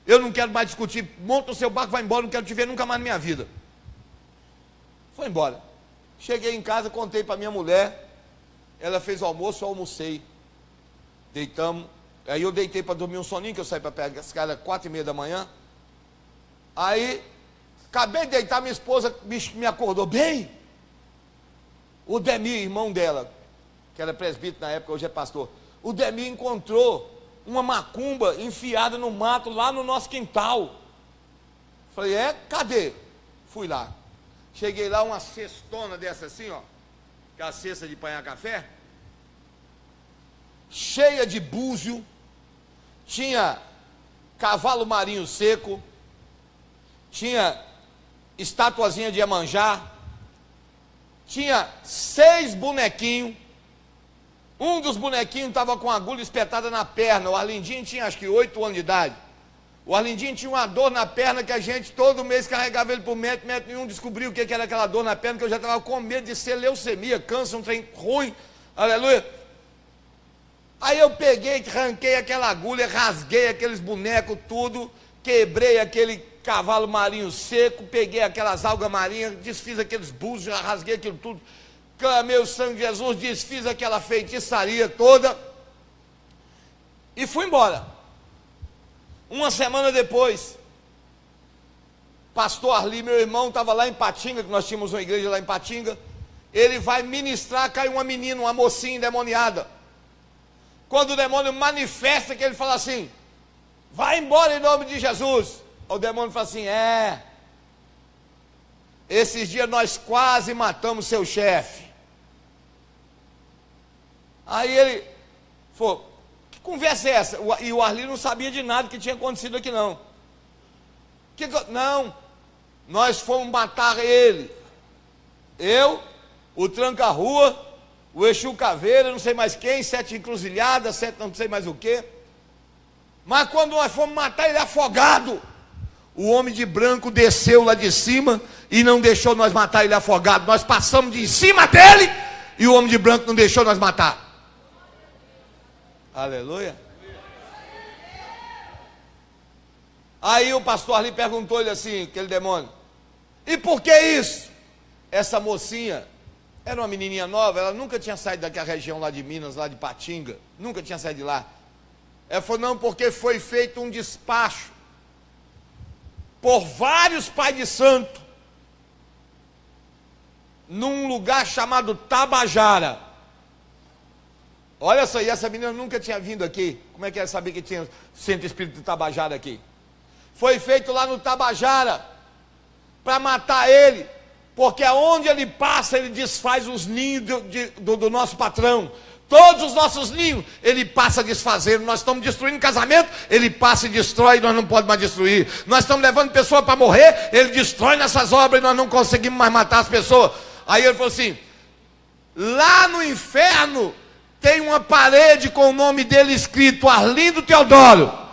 Eu não quero mais discutir. Monta o seu barco, vai embora, não quero te ver nunca mais na minha vida. Foi embora. Cheguei em casa, contei para minha mulher. ela fez o almoço, eu almocei. Deitamos. Aí eu deitei para dormir um soninho, que eu saí para pegar as caras 4h30 da manhã. Aí, acabei de deitar, minha esposa me acordou bem. O Demir, irmão dela, que era presbítero na época, hoje é pastor. O Demir encontrou uma macumba enfiada no mato lá no nosso quintal. Falei, cadê? Fui lá. Cheguei lá, uma cestona dessa assim, ó, que é a cesta de apanhar café, cheia de búzio, tinha cavalo marinho seco, tinha estatuazinha de Iemanjá, tinha 6 bonequinhos. Um dos bonequinhos estava com agulha espetada na perna. O Arlindinho tinha acho que 8 anos de idade. O Arlindinho tinha uma dor na perna que a gente todo mês carregava ele para o médico nenhum descobriu o que era aquela dor na perna, que eu já estava com medo de ser leucemia, câncer, um trem ruim, aleluia. Aí eu peguei, arranquei aquela agulha, rasguei aqueles bonecos tudo, quebrei aquele cavalo marinho seco, peguei aquelas algas marinhas, desfiz aqueles búzios, rasguei aquilo tudo, clamei o sangue de Jesus, desfiz aquela feitiçaria toda e fui embora. Uma semana depois, pastor Arli, meu irmão, estava lá em Patinga, que nós tínhamos uma igreja lá em Patinga. Ele vai ministrar, cai uma menina, uma mocinha endemoniada. Quando o demônio manifesta, que ele fala assim, vai embora em nome de Jesus. O demônio fala assim, esses dias nós quase matamos seu chefe. Aí ele falou, que conversa é essa? E o Arli não sabia de nada que tinha acontecido aqui não. Não, nós fomos matar ele. Eu, o Tranca-Rua, o Exu Caveira, não sei mais quem, 7 encruzilhadas, 7 não sei mais o quê. Mas quando nós fomos matar ele afogado, o homem de branco desceu lá de cima e não deixou nós matar ele afogado. Nós passamos de cima dele e o homem de branco não deixou nós matar. Aleluia. Aí o pastor ali perguntou-lhe assim, aquele demônio, e por que isso? Essa mocinha era uma menininha nova, ela nunca tinha saído daquela região lá de Minas, lá de Patinga, nunca tinha saído de lá. Ela falou, não, porque foi feito um despacho por vários pais de santo num lugar chamado Tabajara. Olha só, e essa menina nunca tinha vindo aqui. Como é que ela sabia que tinha centro espírita de Tabajara aqui? Foi feito lá no Tabajara para matar ele, porque aonde ele passa, ele desfaz os ninhos do nosso patrão. Todos os nossos ninhos, ele passa desfazendo. Nós estamos destruindo casamento, ele passa e destrói, nós não podemos mais destruir. Nós estamos levando pessoas para morrer, ele destrói nessas obras e nós não conseguimos mais matar as pessoas. Aí ele falou assim, lá no inferno tem uma parede com o nome dele escrito, Arlindo Teodoro.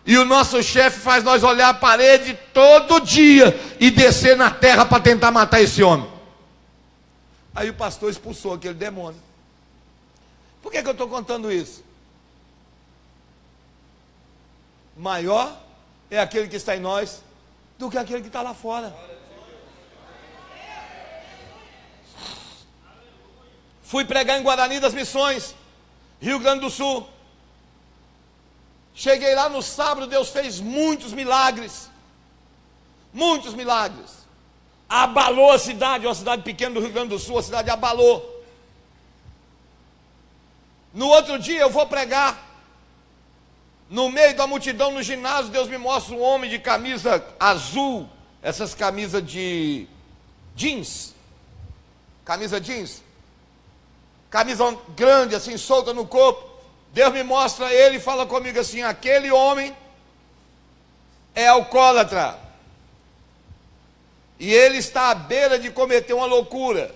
E o nosso chefe faz nós olhar a parede todo dia e descer na terra para tentar matar esse homem. Aí o pastor expulsou aquele demônio. Por que eu estou contando isso? Maior é aquele que está em nós do que aquele que está lá fora. Fui pregar em Guarani das Missões, Rio Grande do Sul. Cheguei lá no sábado, Deus fez muitos milagres. Muitos milagres. Abalou a cidade, uma cidade pequena do Rio Grande do Sul, a cidade abalou. No outro dia eu vou pregar. No meio da multidão, no ginásio, Deus me mostra um homem de camisa azul. Essas camisas de jeans. Camisa jeans. Camisa grande, assim, solta no corpo. Deus me mostra ele e fala comigo assim, aquele homem é alcoólatra. E ele está à beira de cometer uma loucura.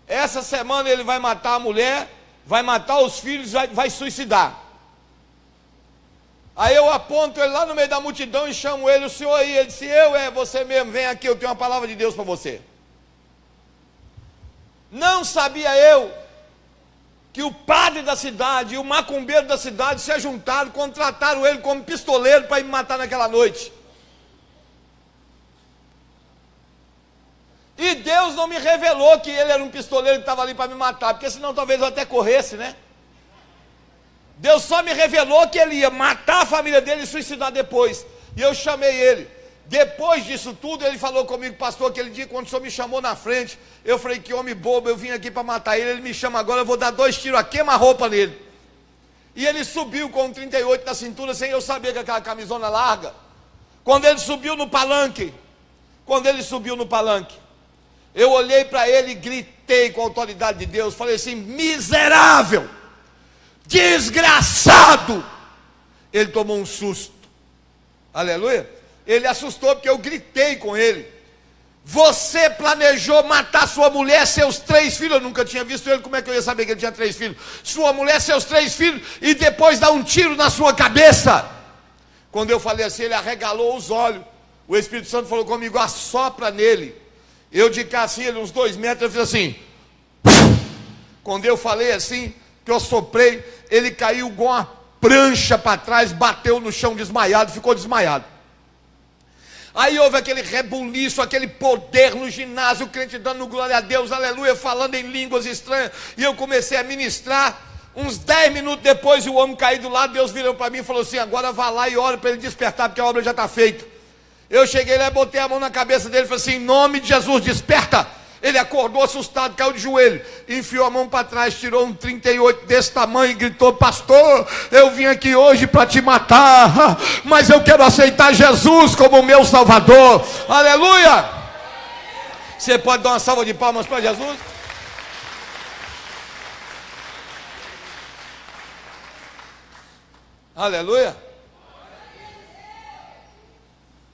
Essa semana ele vai matar a mulher, vai matar os filhos, vai suicidar. Aí eu aponto ele lá no meio da multidão e chamo ele, o senhor aí, ele disse, você mesmo, vem aqui, eu tenho uma palavra de Deus para você. Não sabia eu que o padre da cidade e o macumbeiro da cidade se juntaram, contrataram ele como pistoleiro para me matar naquela noite. E E Deus não me revelou que ele era um pistoleiro que estava ali para me matar, porque senão talvez eu até corresse, né? Deus só me revelou que ele ia matar a família dele e suicidar depois. E eu chamei ele. Depois disso tudo, ele falou comigo, pastor, aquele dia quando o senhor me chamou na frente, eu falei, que homem bobo, eu vim aqui para matar ele, ele me chama agora, eu vou dar 2 tiros a queima-roupa nele. E ele subiu com um 38 na cintura, sem eu saber que aquela camisona larga. Quando ele subiu no palanque, eu olhei para ele e gritei com a autoridade de Deus, falei assim, miserável, desgraçado. Ele tomou um susto, aleluia. Ele assustou porque eu gritei com ele. Você planejou matar sua mulher, seus 3 filhos. Eu nunca tinha visto ele, como é que eu ia saber que ele tinha 3 filhos? Sua mulher, seus 3 filhos, e depois dar um tiro na sua cabeça. Quando eu falei assim, ele arregalou os olhos. O Espírito Santo falou comigo, assopra nele. Eu de cá assim, ele uns 2 metros, eu fiz assim. Quando eu falei assim, que eu soprei, ele caiu com uma prancha para trás, bateu no chão desmaiado, ficou desmaiado. Aí houve aquele rebuliço, aquele poder no ginásio, o crente dando glória a Deus, aleluia, falando em línguas estranhas, e eu comecei a ministrar. Uns 10 minutos depois, o homem caiu do lado, Deus virou para mim e falou assim, agora vá lá e ore para ele despertar, porque a obra já está feita. Eu cheguei lá, botei a mão na cabeça dele e falei assim, em nome de Jesus, desperta. Ele acordou assustado, caiu de joelho, enfiou a mão para trás, tirou um 38 desse tamanho e gritou, pastor, eu vim aqui hoje para te matar, mas eu quero aceitar Jesus como meu Salvador, aleluia. Você pode dar uma salva de palmas para Jesus? Aleluia.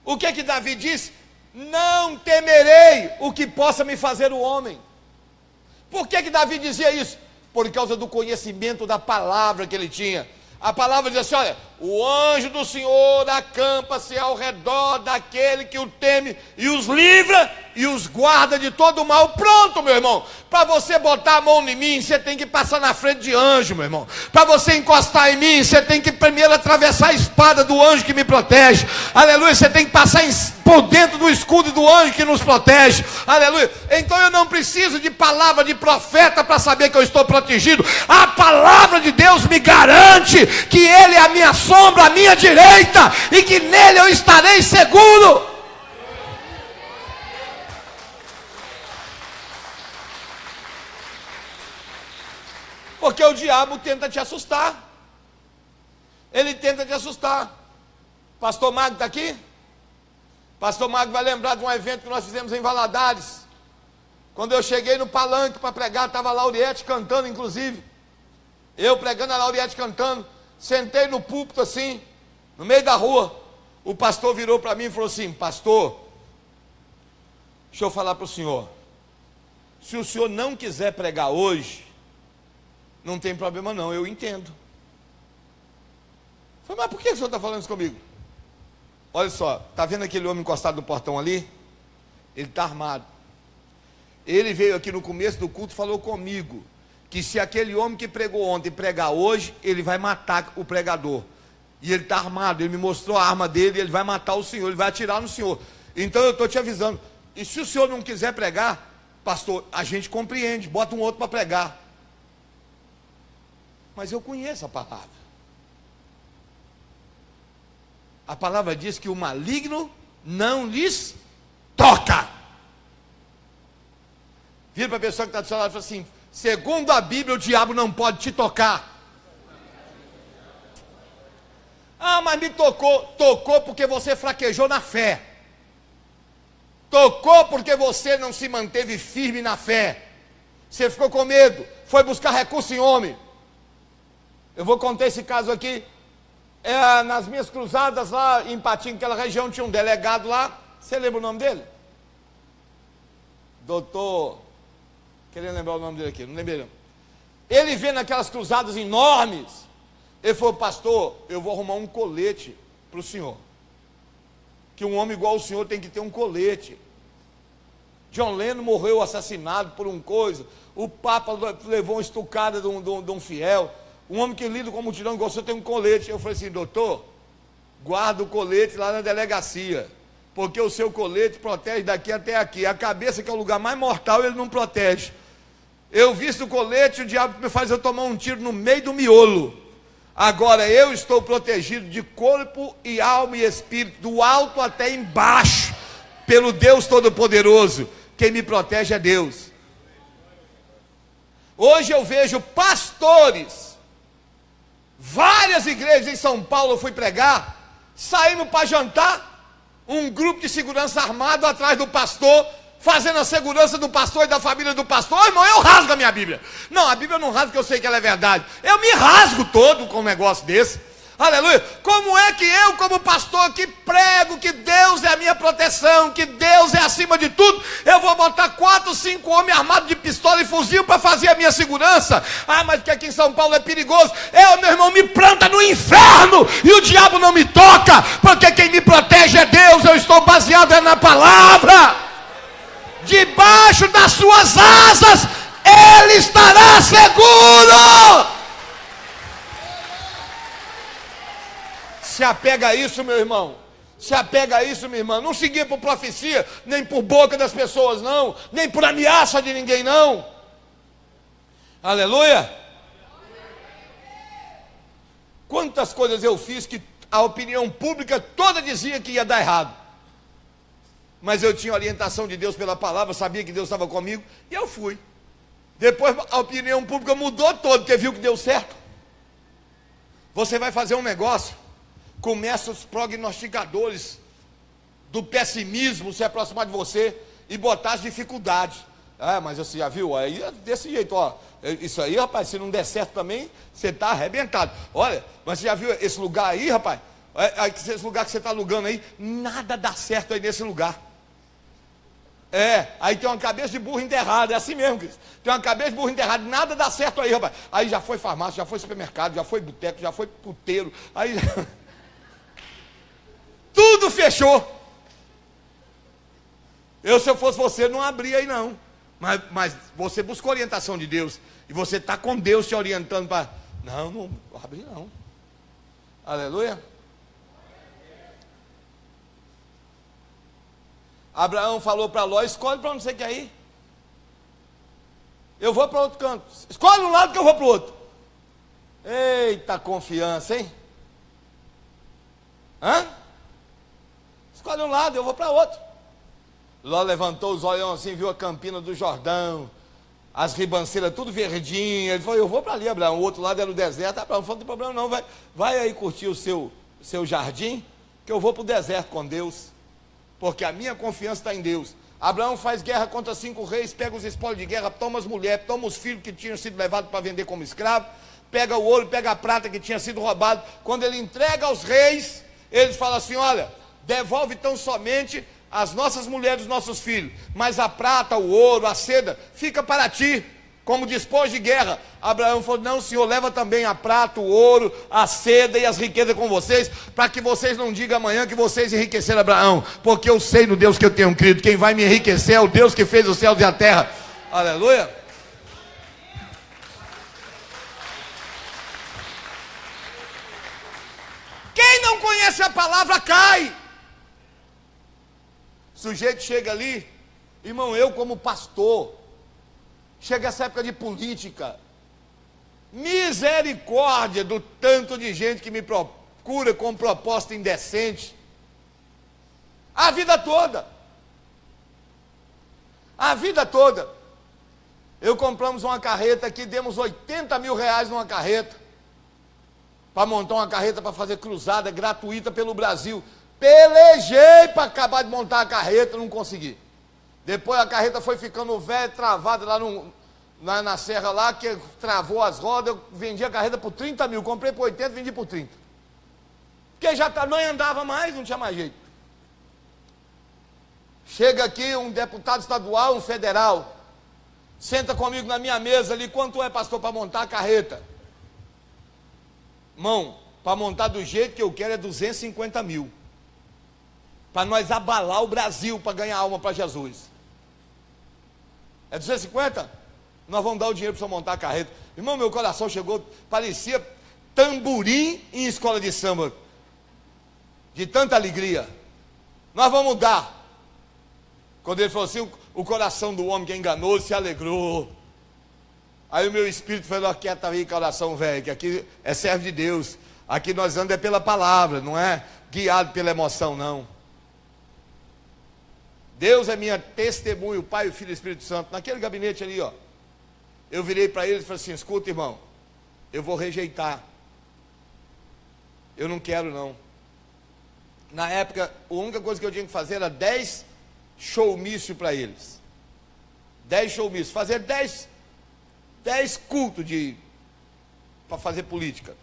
O que que Davi disse? Não temerei o que possa me fazer o homem. Por que que Davi dizia isso? Por causa do conhecimento da palavra que ele tinha. A palavra diz assim, olha, o anjo do Senhor acampa-se ao redor daquele que o teme e os livra e os guarda de todo o mal. Pronto, meu irmão. Para você botar a mão em mim, você tem que passar na frente de anjo, meu irmão. Para você encostar em mim, você tem que primeiro atravessar a espada do anjo que me protege. Aleluia, você tem que passar por dentro do escudo do anjo que nos protege. Aleluia. Então eu não preciso de palavra de profeta para saber que eu estou protegido. A palavra de Deus me garante que Ele é a minha sombra, a minha direita, e que nele eu estarei seguro. Porque o diabo tenta te assustar. Ele tenta te assustar. Pastor Magno está aqui? Pastor Magno vai lembrar de um evento que nós fizemos em Valadares. Quando eu cheguei no palanque para pregar, estava a Lauriette cantando, inclusive. Eu pregando, a Lauriette cantando. Sentei no púlpito assim, no meio da rua. O pastor virou para mim e falou assim, pastor, deixa eu falar para o senhor. Se o senhor não quiser pregar hoje, não tem problema não, eu entendo. Eu falei, mas por que o senhor está falando isso comigo? Olha só, está vendo aquele homem encostado no portão ali? Ele está armado. Ele veio aqui no começo do culto e falou comigo, que se aquele homem que pregou ontem pregar hoje, ele vai matar o pregador. E ele está armado, ele me mostrou a arma dele, ele vai matar o senhor, ele vai atirar no senhor. Então eu estou te avisando, e se o senhor não quiser pregar, pastor, a gente compreende, bota um outro para pregar. Mas eu conheço a palavra. A palavra diz que o maligno não lhes toca. Vira para a pessoa que está do seu lado e fala assim, segundo a Bíblia, o diabo não pode te tocar. Ah, mas me tocou. Tocou porque você fraquejou na fé. Tocou porque você não se manteve firme na fé. Você ficou com medo, foi buscar recurso em homem. Eu vou contar esse caso aqui. Nas minhas cruzadas lá em Patinho, aquela região, tinha um delegado lá. Você lembra o nome dele? Doutor... Querendo lembrar o nome dele aqui, não lembrei não. Ele vê naquelas cruzadas enormes. Ele falou, pastor, eu vou arrumar um colete para o senhor. Que um homem igual o senhor tem que ter um colete. John Lennon morreu assassinado por uma coisa. O Papa levou uma estucada de um fiel. Um homem que lida com a multidão igual o senhor tem um colete. Eu falei assim, doutor, guarda o colete lá na delegacia. porque o seu colete protege daqui até aqui. A cabeça, que é o lugar mais mortal, ele não protege. Eu visto o colete, o diabo me faz eu tomar um tiro no meio do miolo. Agora eu estou protegido de corpo e alma e espírito, do alto até embaixo, pelo Deus Todo-Poderoso. Quem me protege é Deus. Hoje eu vejo pastores, várias igrejas em São Paulo, eu fui pregar, saímos para jantar, um grupo de segurança armado atrás do pastor, fazendo a segurança do pastor e da família do pastor. Oh, irmão, eu rasgo a minha Bíblia. Não, a Bíblia eu não rasgo porque eu sei que ela é verdade. Eu me rasgo todo com um negócio desse. Aleluia. Como é que eu, como pastor, que prego que Deus é a minha proteção, que Deus é acima de tudo, eu vou botar 4, 5 homens armados de pistola e fuzil para fazer a minha segurança? Ah, mas porque aqui em São Paulo é perigoso. Meu irmão, me planta no inferno e o diabo não me toca, porque quem me protege é Deus. Eu estou baseado na palavra. Debaixo das suas asas ele estará seguro. Se apega a isso, meu irmão. Se apega a isso, minha irmã. Não seguir por profecia, nem por boca das pessoas, não. Nem por ameaça de ninguém, não. Aleluia. Quantas coisas eu fiz que a opinião pública toda dizia que ia dar errado. Mas eu tinha orientação de Deus pela palavra, sabia que Deus estava comigo, e eu fui. Depois a opinião pública mudou toda, porque viu que deu certo. Você vai fazer um negócio, começa os prognosticadores do pessimismo se aproximar de você e botar as dificuldades. Ah, mas você já viu? Aí é desse jeito, ó. Isso aí, rapaz, se não der certo também, você está arrebentado. Olha, mas você já viu esse lugar aí, rapaz? Esse lugar que você está alugando aí, nada dá certo aí nesse lugar. Aí tem uma cabeça de burro enterrada, é assim mesmo, Cristo. Tem uma cabeça de burro enterrada, nada dá certo aí, rapaz. Aí já foi farmácia, já foi supermercado, já foi boteco, já foi puteiro, aí tudo fechou. Se eu fosse você, não abria aí não. Mas você buscou orientação de Deus, e você está com Deus te orientando para... Não abre não. Aleluia. Abraão falou para Ló: escolhe para onde você quer ir. Eu vou para outro canto. Escolhe um lado que eu vou para o outro. Eita confiança, hein? Escolhe um lado, eu vou para outro. Ló levantou os olhos assim, viu a campina do Jordão, as ribanceiras tudo verdinhas. Ele falou: eu vou para ali, Abraão. O outro lado era o deserto. Abraão falou: não tem problema não, vai aí curtir o seu jardim, que eu vou para o deserto com Deus. Porque a minha confiança está em Deus. Abraão faz guerra contra 5 reis, pega os espólios de guerra, toma as mulheres, toma os filhos que tinham sido levados para vender como escravo, pega o ouro, pega a prata que tinha sido roubado. Quando ele entrega aos reis, eles falam assim: olha, devolve tão somente as nossas mulheres, os nossos filhos, mas a prata, o ouro, a seda, fica para ti, como despojo de guerra. Abraão falou: não, Senhor, leva também a prata, o ouro, a seda e as riquezas com vocês, para que vocês não digam amanhã que vocês enriqueceram Abraão, porque eu sei no Deus que eu tenho crido. Quem vai me enriquecer é o Deus que fez os céus e a terra. Aleluia. Quem não conhece a palavra cai. O sujeito chega ali, irmão, eu como pastor, chega essa época de política, misericórdia do tanto de gente que me procura com proposta indecente. A vida toda. Eu compramos uma carreta aqui, demos 80 mil reais numa carreta, para montar uma carreta para fazer cruzada gratuita pelo Brasil. Pelejei para acabar de montar a carreta, não consegui. Depois a carreta foi ficando velha, travada lá na serra lá, que travou as rodas. Eu vendi a carreta por 30 mil, comprei por 80, vendi por 30. Porque já não andava mais, não tinha mais jeito. Chega aqui um deputado estadual, um federal, senta comigo na minha mesa ali: quanto é, pastor, para montar a carreta? Irmão, para montar do jeito que eu quero é 250 mil. Para nós abalar o Brasil, para ganhar alma para Jesus. É 250? Nós vamos dar o dinheiro para você montar a carreta. Irmão, meu coração chegou, parecia tamborim em escola de samba, de tanta alegria. Nós vamos mudar. Quando ele falou assim, o coração do homem que enganou se alegrou. Aí o meu espírito falou, quieta aí, coração velho, que aqui é servo de Deus. Aqui nós andamos pela palavra, não é guiado pela emoção, não. Deus é minha testemunha, o Pai, o Filho e o Espírito Santo. Naquele gabinete ali, ó, eu virei para ele e falei assim, escuta, irmão, eu vou rejeitar. Eu não quero, não. Na época, a única coisa que eu tinha que fazer era 10 showmícios para eles. 10 showmícios. Fazer 10 cultos para fazer política.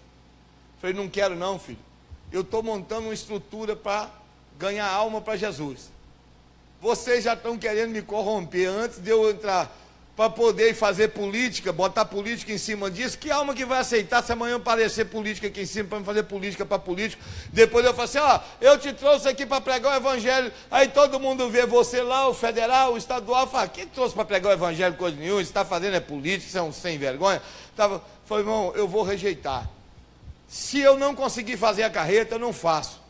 Falei, não quero não, filho. Eu estou montando uma estrutura para ganhar alma para Jesus. Vocês já estão querendo me corromper antes de eu entrar para poder fazer política, botar política em cima disso. Que alma que vai aceitar se amanhã aparecer política aqui em cima para me fazer política para político? Depois eu falo assim, ó, eu te trouxe aqui para pregar o evangelho. Aí todo mundo vê você lá, o federal, o estadual, fala, quem trouxe para pregar o evangelho? Coisa nenhuma, você está fazendo é política, você é um sem vergonha. Falei, irmão, eu vou rejeitar. Se eu não conseguir fazer a carreta, eu não faço.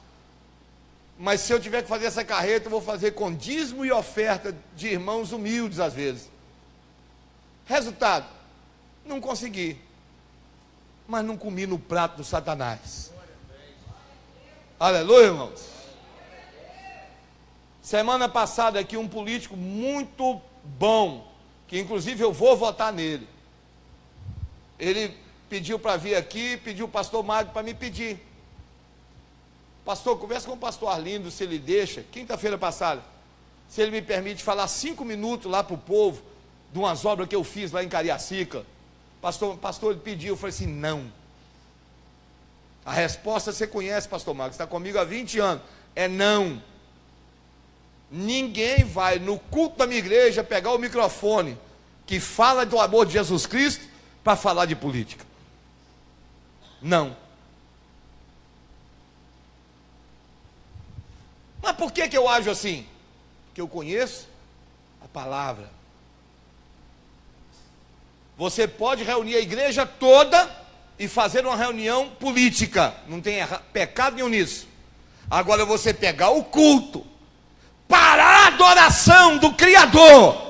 Mas se eu tiver que fazer essa carreta, eu vou fazer com dízimo e oferta de irmãos humildes às vezes. Resultado, não consegui. Mas não comi no prato do Satanás. Aleluia, irmãos. Semana passada aqui um político muito bom, que inclusive eu vou votar nele. Ele pediu para vir aqui, pediu o pastor Mário para me pedir. Pastor, conversa com o pastor Arlindo, se ele deixa, quinta-feira passada, se ele me permite falar 5 minutos lá para o povo, de umas obras que eu fiz lá em Cariacica. Pastor, ele pediu, eu falei assim, não. A resposta você conhece, pastor Marcos, está comigo há 20 anos, é não. Ninguém vai no culto da minha igreja pegar o microfone, que fala do amor de Jesus Cristo, para falar de política. Não. Mas por que eu ajo assim? Porque eu conheço a palavra. Você pode reunir a igreja toda e fazer uma reunião política. Não tem pecado nenhum nisso. Agora você pegar o culto, parar a adoração do Criador,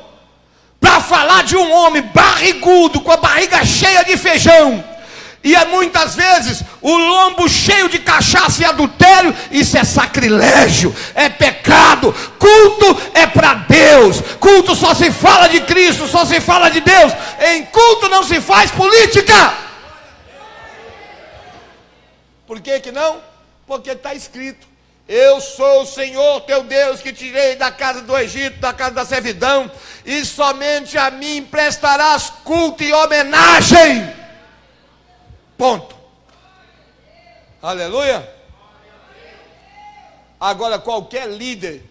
para falar de um homem barrigudo, com a barriga cheia de feijão, e é muitas vezes o lombo cheio de cachaça e adultério, isso é sacrilégio, é pecado. Culto é para Deus, culto só se fala de Cristo, só se fala de Deus. Em culto não se faz política. Por que não? Porque está escrito, eu sou o Senhor teu Deus que tirei da casa do Egito, da casa da servidão, e somente a mim prestarás culto e homenagem. Ponto. Aleluia. Agora qualquer líder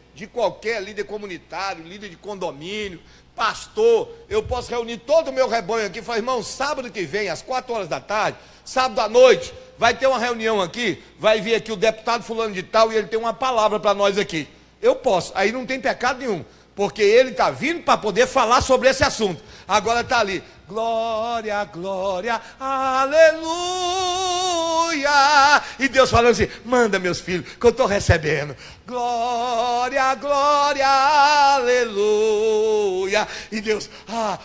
comunitário, líder de condomínio, pastor, eu posso reunir todo o meu rebanho aqui e falar, irmão, sábado que vem, às 4 horas da tarde, sábado à noite, vai ter uma reunião aqui, vai vir aqui o deputado fulano de tal, e ele tem uma palavra para nós aqui. Eu posso, aí não tem pecado nenhum, porque ele está vindo para poder falar sobre esse assunto. Agora está ali, glória, glória, aleluia. E Deus falando assim, manda meus filhos, que eu estou recebendo. Glória, glória, aleluia. E Deus,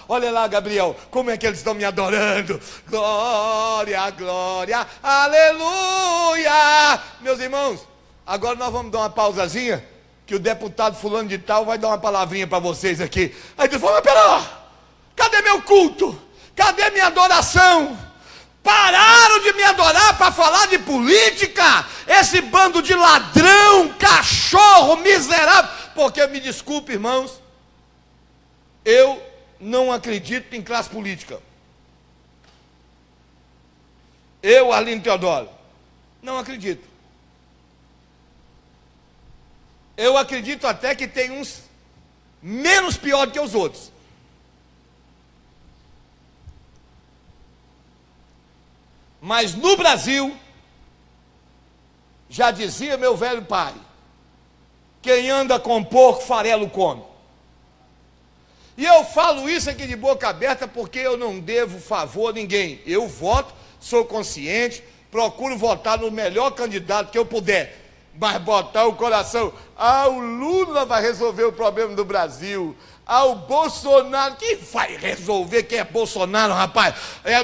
olha lá, Gabriel, como é que eles estão me adorando. Glória, glória, aleluia. Meus irmãos, agora nós vamos dar uma pausazinha, que o deputado fulano de tal vai dar uma palavrinha para vocês aqui. Aí Deus falou, mas pera lá, cadê meu culto? Cadê minha adoração? Pararam de me adorar para falar de política? Esse bando de ladrão, cachorro, miserável. Porque, me desculpe, irmãos, eu não acredito em classe política. Eu, Arlindo Teodoro, não acredito. Eu acredito até que tem uns menos pior do que os outros. Mas no Brasil, já dizia meu velho pai, quem anda com porco, farelo come. E eu falo isso aqui de boca aberta porque eu não devo favor a ninguém. Eu voto, sou consciente, procuro votar no melhor candidato que eu puder. mas botar o coração, o Lula vai resolver o problema do Brasil, o Bolsonaro, quem vai resolver quem é Bolsonaro, rapaz?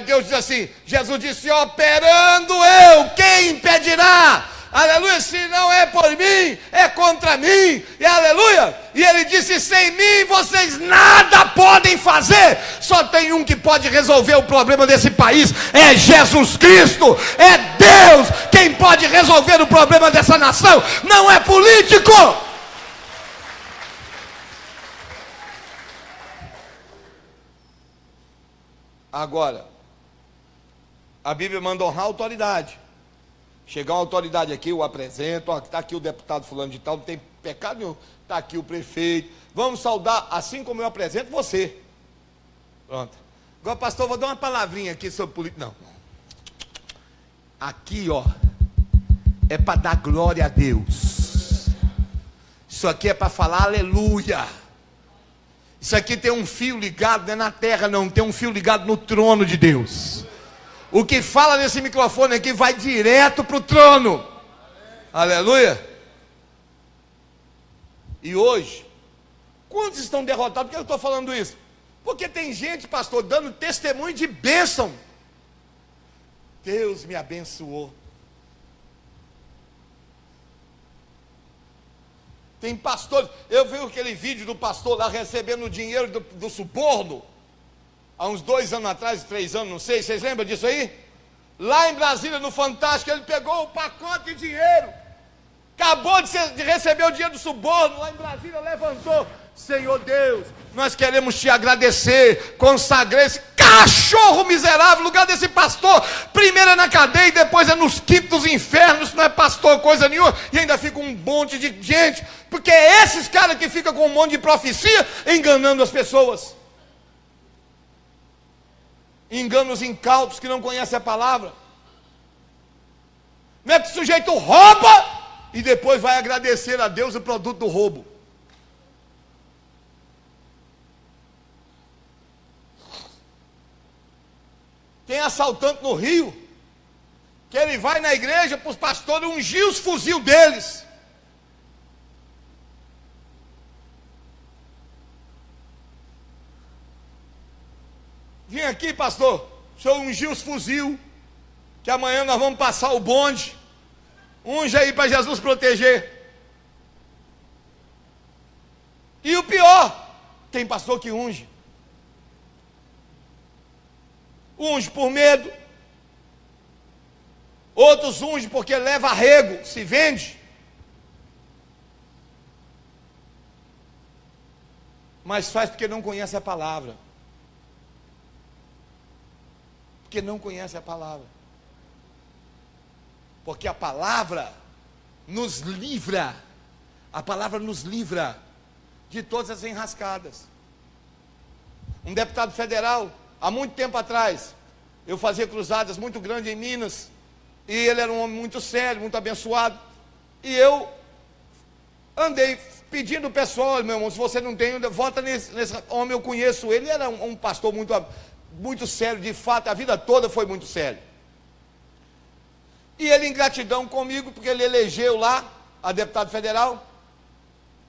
Deus diz assim, Jesus disse, operando eu, quem impedirá? Aleluia, se não é por mim, é contra mim, e aleluia, e ele disse, sem mim vocês nada podem fazer, só tem um que pode resolver o problema desse país, é Jesus Cristo, é Deus quem pode resolver o problema dessa nação, não é político. Agora, a Bíblia manda honrar a autoridade. Chegar uma autoridade aqui, eu apresento, está aqui o deputado fulano de tal, não tem pecado nenhum, está aqui o prefeito, vamos saudar, assim como eu apresento você. Pronto. Agora, pastor, vou dar uma palavrinha aqui sobre política. Não. Aqui, ó, é para dar glória a Deus. Isso aqui é para falar aleluia. Isso aqui tem um fio ligado, não é na terra não, tem um fio ligado no trono de Deus. O que fala nesse microfone aqui vai direto para o trono. Aleluia. E hoje, quantos estão derrotados? Por que eu estou falando isso? Porque tem gente, pastor, dando testemunho de bênção. Deus me abençoou. Tem pastores, eu vi aquele vídeo do pastor lá recebendo dinheiro do suborno, há uns 2 anos atrás, 3 anos, não sei, vocês lembram disso aí? Lá em Brasília, no Fantástico, ele pegou o pacote de dinheiro, acabou de receber o dinheiro do suborno, lá em Brasília, levantou, Senhor Deus, nós queremos te agradecer, consagrar esse cachorro miserável, lugar desse pastor, primeiro é na cadeia e depois é nos quintos infernos, não é pastor coisa nenhuma, e ainda fica um monte de gente, porque é esses caras que ficam com um monte de profecia, enganando as pessoas, enganam os incautos que não conhecem a palavra, não é que o sujeito rouba, e depois vai agradecer a Deus o produto do roubo. Tem assaltante no Rio, que ele vai na igreja para os pastores ungir os fuzil deles. Vim aqui, pastor, o senhor ungiu os fuzil, que amanhã nós vamos passar o bonde. Unja aí para Jesus proteger. E o pior, tem pastor que unge. Uns por medo, outros ungem porque leva arrego, se vende. Mas faz porque não conhece a palavra. Porque não conhece a palavra. Porque a palavra nos livra, a palavra nos livra de todas as enrascadas. Um deputado federal, há muito tempo atrás, eu fazia cruzadas muito grandes em Minas, e ele era um homem muito sério, muito abençoado, e eu andei pedindo ao pessoal, meu irmão, se você não tem, vota nesse homem, eu conheço ele, ele era um pastor muito sério, de fato, a vida toda foi muito sério. E ele em gratidão comigo, porque ele elegeu lá, a deputado federal,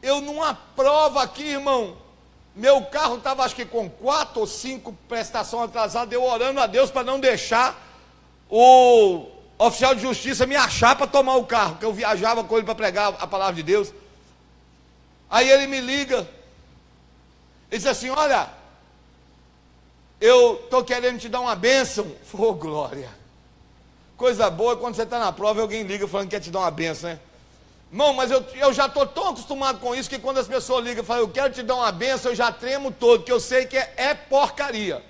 eu numa prova aqui, irmão, meu carro estava acho que com 4 ou 5 prestações atrasadas, eu orando a Deus para não deixar o oficial de justiça me achar para tomar o carro, porque eu viajava com ele para pregar a palavra de Deus. Aí ele me liga, ele diz assim, olha, eu estou querendo te dar uma bênção. Oh, glória, coisa boa quando você está na prova e alguém liga falando que quer te dar uma bênção, né? Irmão, mas eu já estou tão acostumado com isso, que quando as pessoas ligam e falam, eu quero te dar uma bênção, eu já tremo todo, que eu sei que é porcaria.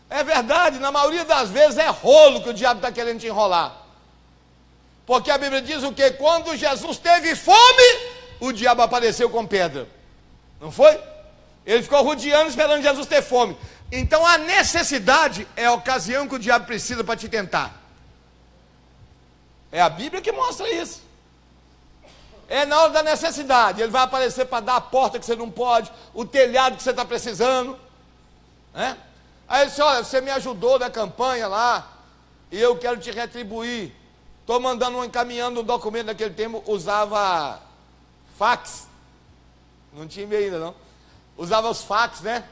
É verdade, na maioria das vezes é rolo que o diabo está querendo te enrolar. Porque a Bíblia diz o quê? Quando Jesus teve fome, o diabo apareceu com pedra. Não foi? Ele ficou rodeando esperando Jesus ter fome. Então a necessidade é a ocasião que o diabo precisa para te tentar. É a Bíblia que mostra isso. É na hora da necessidade. Ele vai aparecer para dar a porta que você não pode, o telhado que você está precisando, né? Aí ele disse, olha, você me ajudou na campanha lá, e eu quero te retribuir estou mandando, encaminhando um documento naquele tempo, usava fax, não tinha e-mail ainda não, usava os fax, né?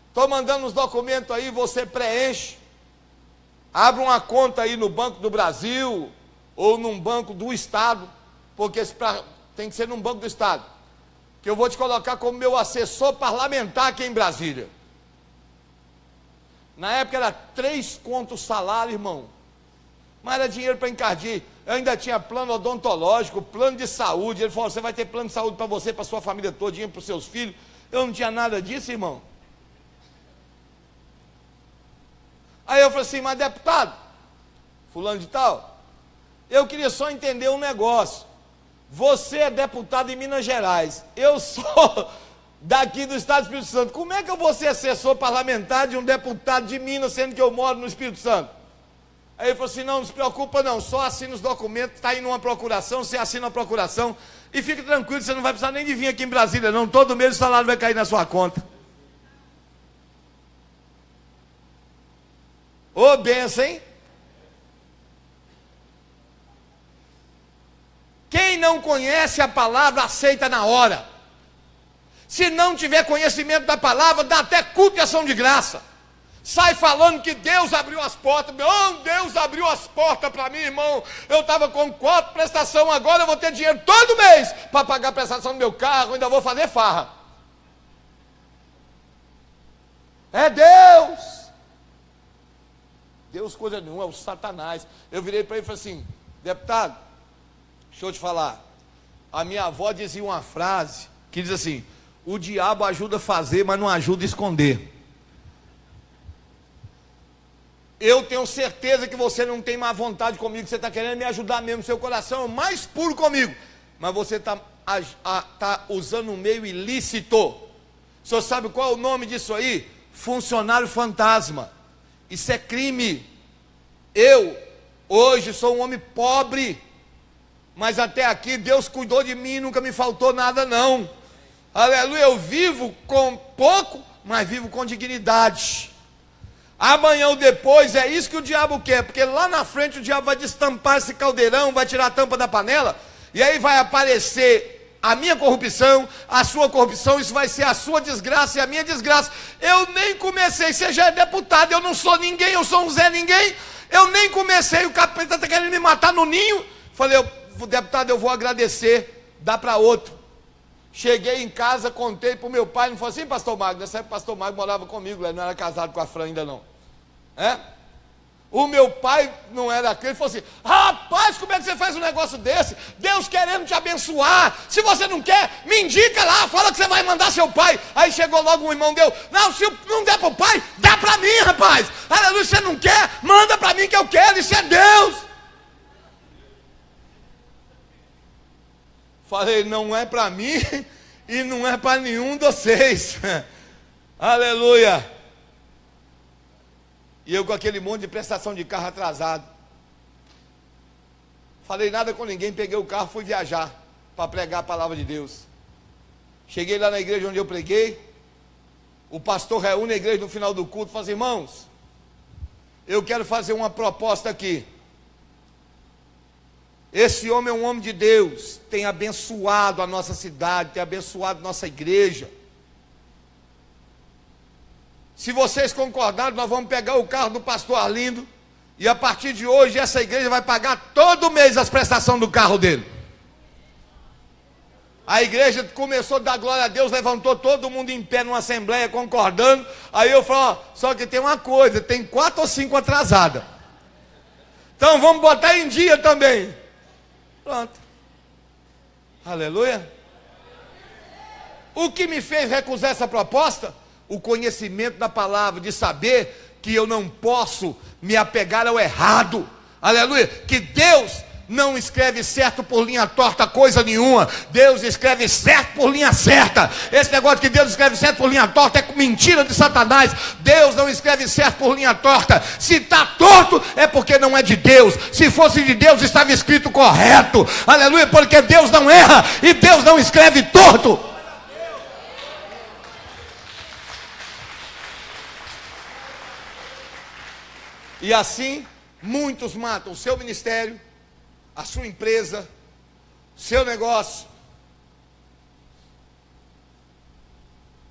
Estou mandando os documentos aí, você preenche, abre uma conta aí no Banco do Brasil, ou num banco do Estado, porque tem que ser num banco do Estado, que eu vou te colocar como meu assessor parlamentar aqui em Brasília. Na época era 3 contos salário, irmão, mas era dinheiro para encardir. Eu ainda tinha plano odontológico, plano de saúde. Ele falou, você vai ter plano de saúde para você, para sua família todinha, para os seus filhos. Eu não tinha nada disso, irmão. Aí eu falei assim, mas deputado, fulano de tal, eu queria só entender um negócio. Você é deputado em Minas Gerais, eu sou daqui do Estado do Espírito Santo. Como é que eu vou ser assessor parlamentar de um deputado de Minas, sendo que eu moro no Espírito Santo? Aí ele falou assim, não se preocupa não, só assina os documentos, está indo uma procuração, você assina a procuração, e fica tranquilo, você não vai precisar nem de vir aqui em Brasília não, todo mês o salário vai cair na sua conta. Ô, benção, hein? Quem não conhece a palavra, aceita na hora. Se não tiver conhecimento da palavra, dá até culto e ação de graça. Sai falando que Deus abriu as portas. Oh, Deus abriu as portas para mim, irmão. Eu estava com 4 prestações, agora eu vou ter dinheiro todo mês para pagar a prestação do meu carro, ainda vou fazer farra. É Deus. Deus coisa nenhuma, é o Satanás. Eu virei para ele e falei assim, deputado, deixa eu te falar. A minha avó dizia uma frase que diz assim, o diabo ajuda a fazer, mas não ajuda a esconder. Eu tenho certeza que você não tem má vontade comigo, você está querendo me ajudar mesmo, seu coração é o mais puro comigo, mas você está usando um meio ilícito. O senhor sabe qual é o nome disso aí? Funcionário fantasma. Isso é crime. Eu, hoje, sou um homem pobre, mas até aqui Deus cuidou de mim, nunca me faltou nada não. Aleluia, eu vivo com pouco, mas vivo com dignidade. Amanhã ou depois, é isso que o diabo quer, porque lá na frente o diabo vai destampar esse caldeirão, vai tirar a tampa da panela, e aí vai aparecer a minha corrupção, a sua corrupção, isso vai ser a sua desgraça e a minha desgraça. Eu nem comecei, você já é deputado, eu não sou ninguém, eu sou um Zé Ninguém, eu nem comecei, o capeta está querendo me matar no ninho. Falei, deputado, eu vou agradecer, dá para outro. Cheguei em casa, contei para o meu pai, não falou assim, pastor Magno, nessa época o pastor Magno morava comigo, ele não era casado com a Fran ainda não. O meu pai não era crente, ele falou assim, rapaz, como é que você faz um negócio desse? Deus querendo te abençoar, se você não quer, me indica lá, fala que você vai mandar seu pai. Aí chegou logo um irmão deu, não, se não der para o pai, dá para mim, rapaz. Aleluia, você não quer, manda para mim que eu quero, isso é Deus. Falei, não é para mim e não é para nenhum de vocês. Aleluia. E eu com aquele monte de prestação de carro atrasado. Falei nada com ninguém, peguei o carro, fui viajar para pregar a palavra de Deus. Cheguei lá na igreja onde eu preguei. O pastor reúne a igreja no final do culto e fala assim, irmãos, eu quero fazer uma proposta aqui. Esse homem é um homem de Deus, tem abençoado a nossa cidade, tem abençoado a nossa igreja. Se vocês concordarem, nós vamos pegar o carro do pastor Arlindo, e a partir de hoje essa igreja vai pagar todo mês as prestações do carro dele. A igreja começou a dar glória a Deus, levantou todo mundo em pé numa assembleia, concordando. Aí eu falo, só que tem uma coisa, tem 4 ou 5 atrasadas. Então vamos botar em dia também. Pronto. Aleluia. O que me fez recusar essa proposta? O conhecimento da palavra, de saber que eu não posso me apegar ao errado. Aleluia. Que Deus não escreve certo por linha torta coisa nenhuma. Deus escreve certo por linha certa. Esse negócio que Deus escreve certo por linha torta é mentira de Satanás. Deus não escreve certo por linha torta. Se está torto é porque não é de Deus. Se fosse de Deus estava escrito correto. Aleluia, porque Deus não erra e Deus não escreve torto. E assim muitos matam o seu ministério, a sua empresa, seu negócio.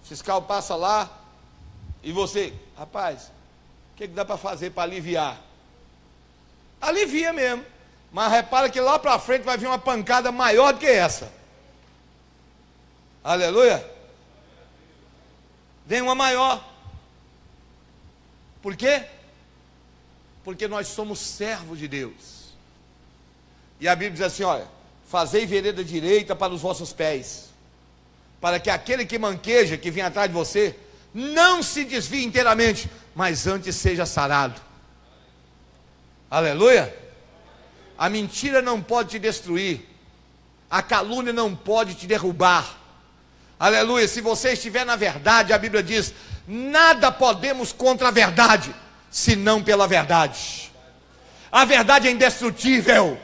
O fiscal passa lá e você, rapaz, o que dá para fazer para aliviar? Alivia mesmo, mas repara que lá para frente vai vir uma pancada maior do que essa. Aleluia. Vem uma maior. Por quê? Porque nós somos servos de Deus. E a Bíblia diz assim, olha, fazei vereda direita para os vossos pés, para que aquele que manqueja, que vem atrás de você, não se desvie inteiramente, mas antes seja sarado. Aleluia. A mentira não pode te destruir, a calúnia não pode te derrubar. Aleluia. Se você estiver na verdade, a Bíblia diz, nada podemos contra a verdade, senão pela verdade. A verdade é indestrutível.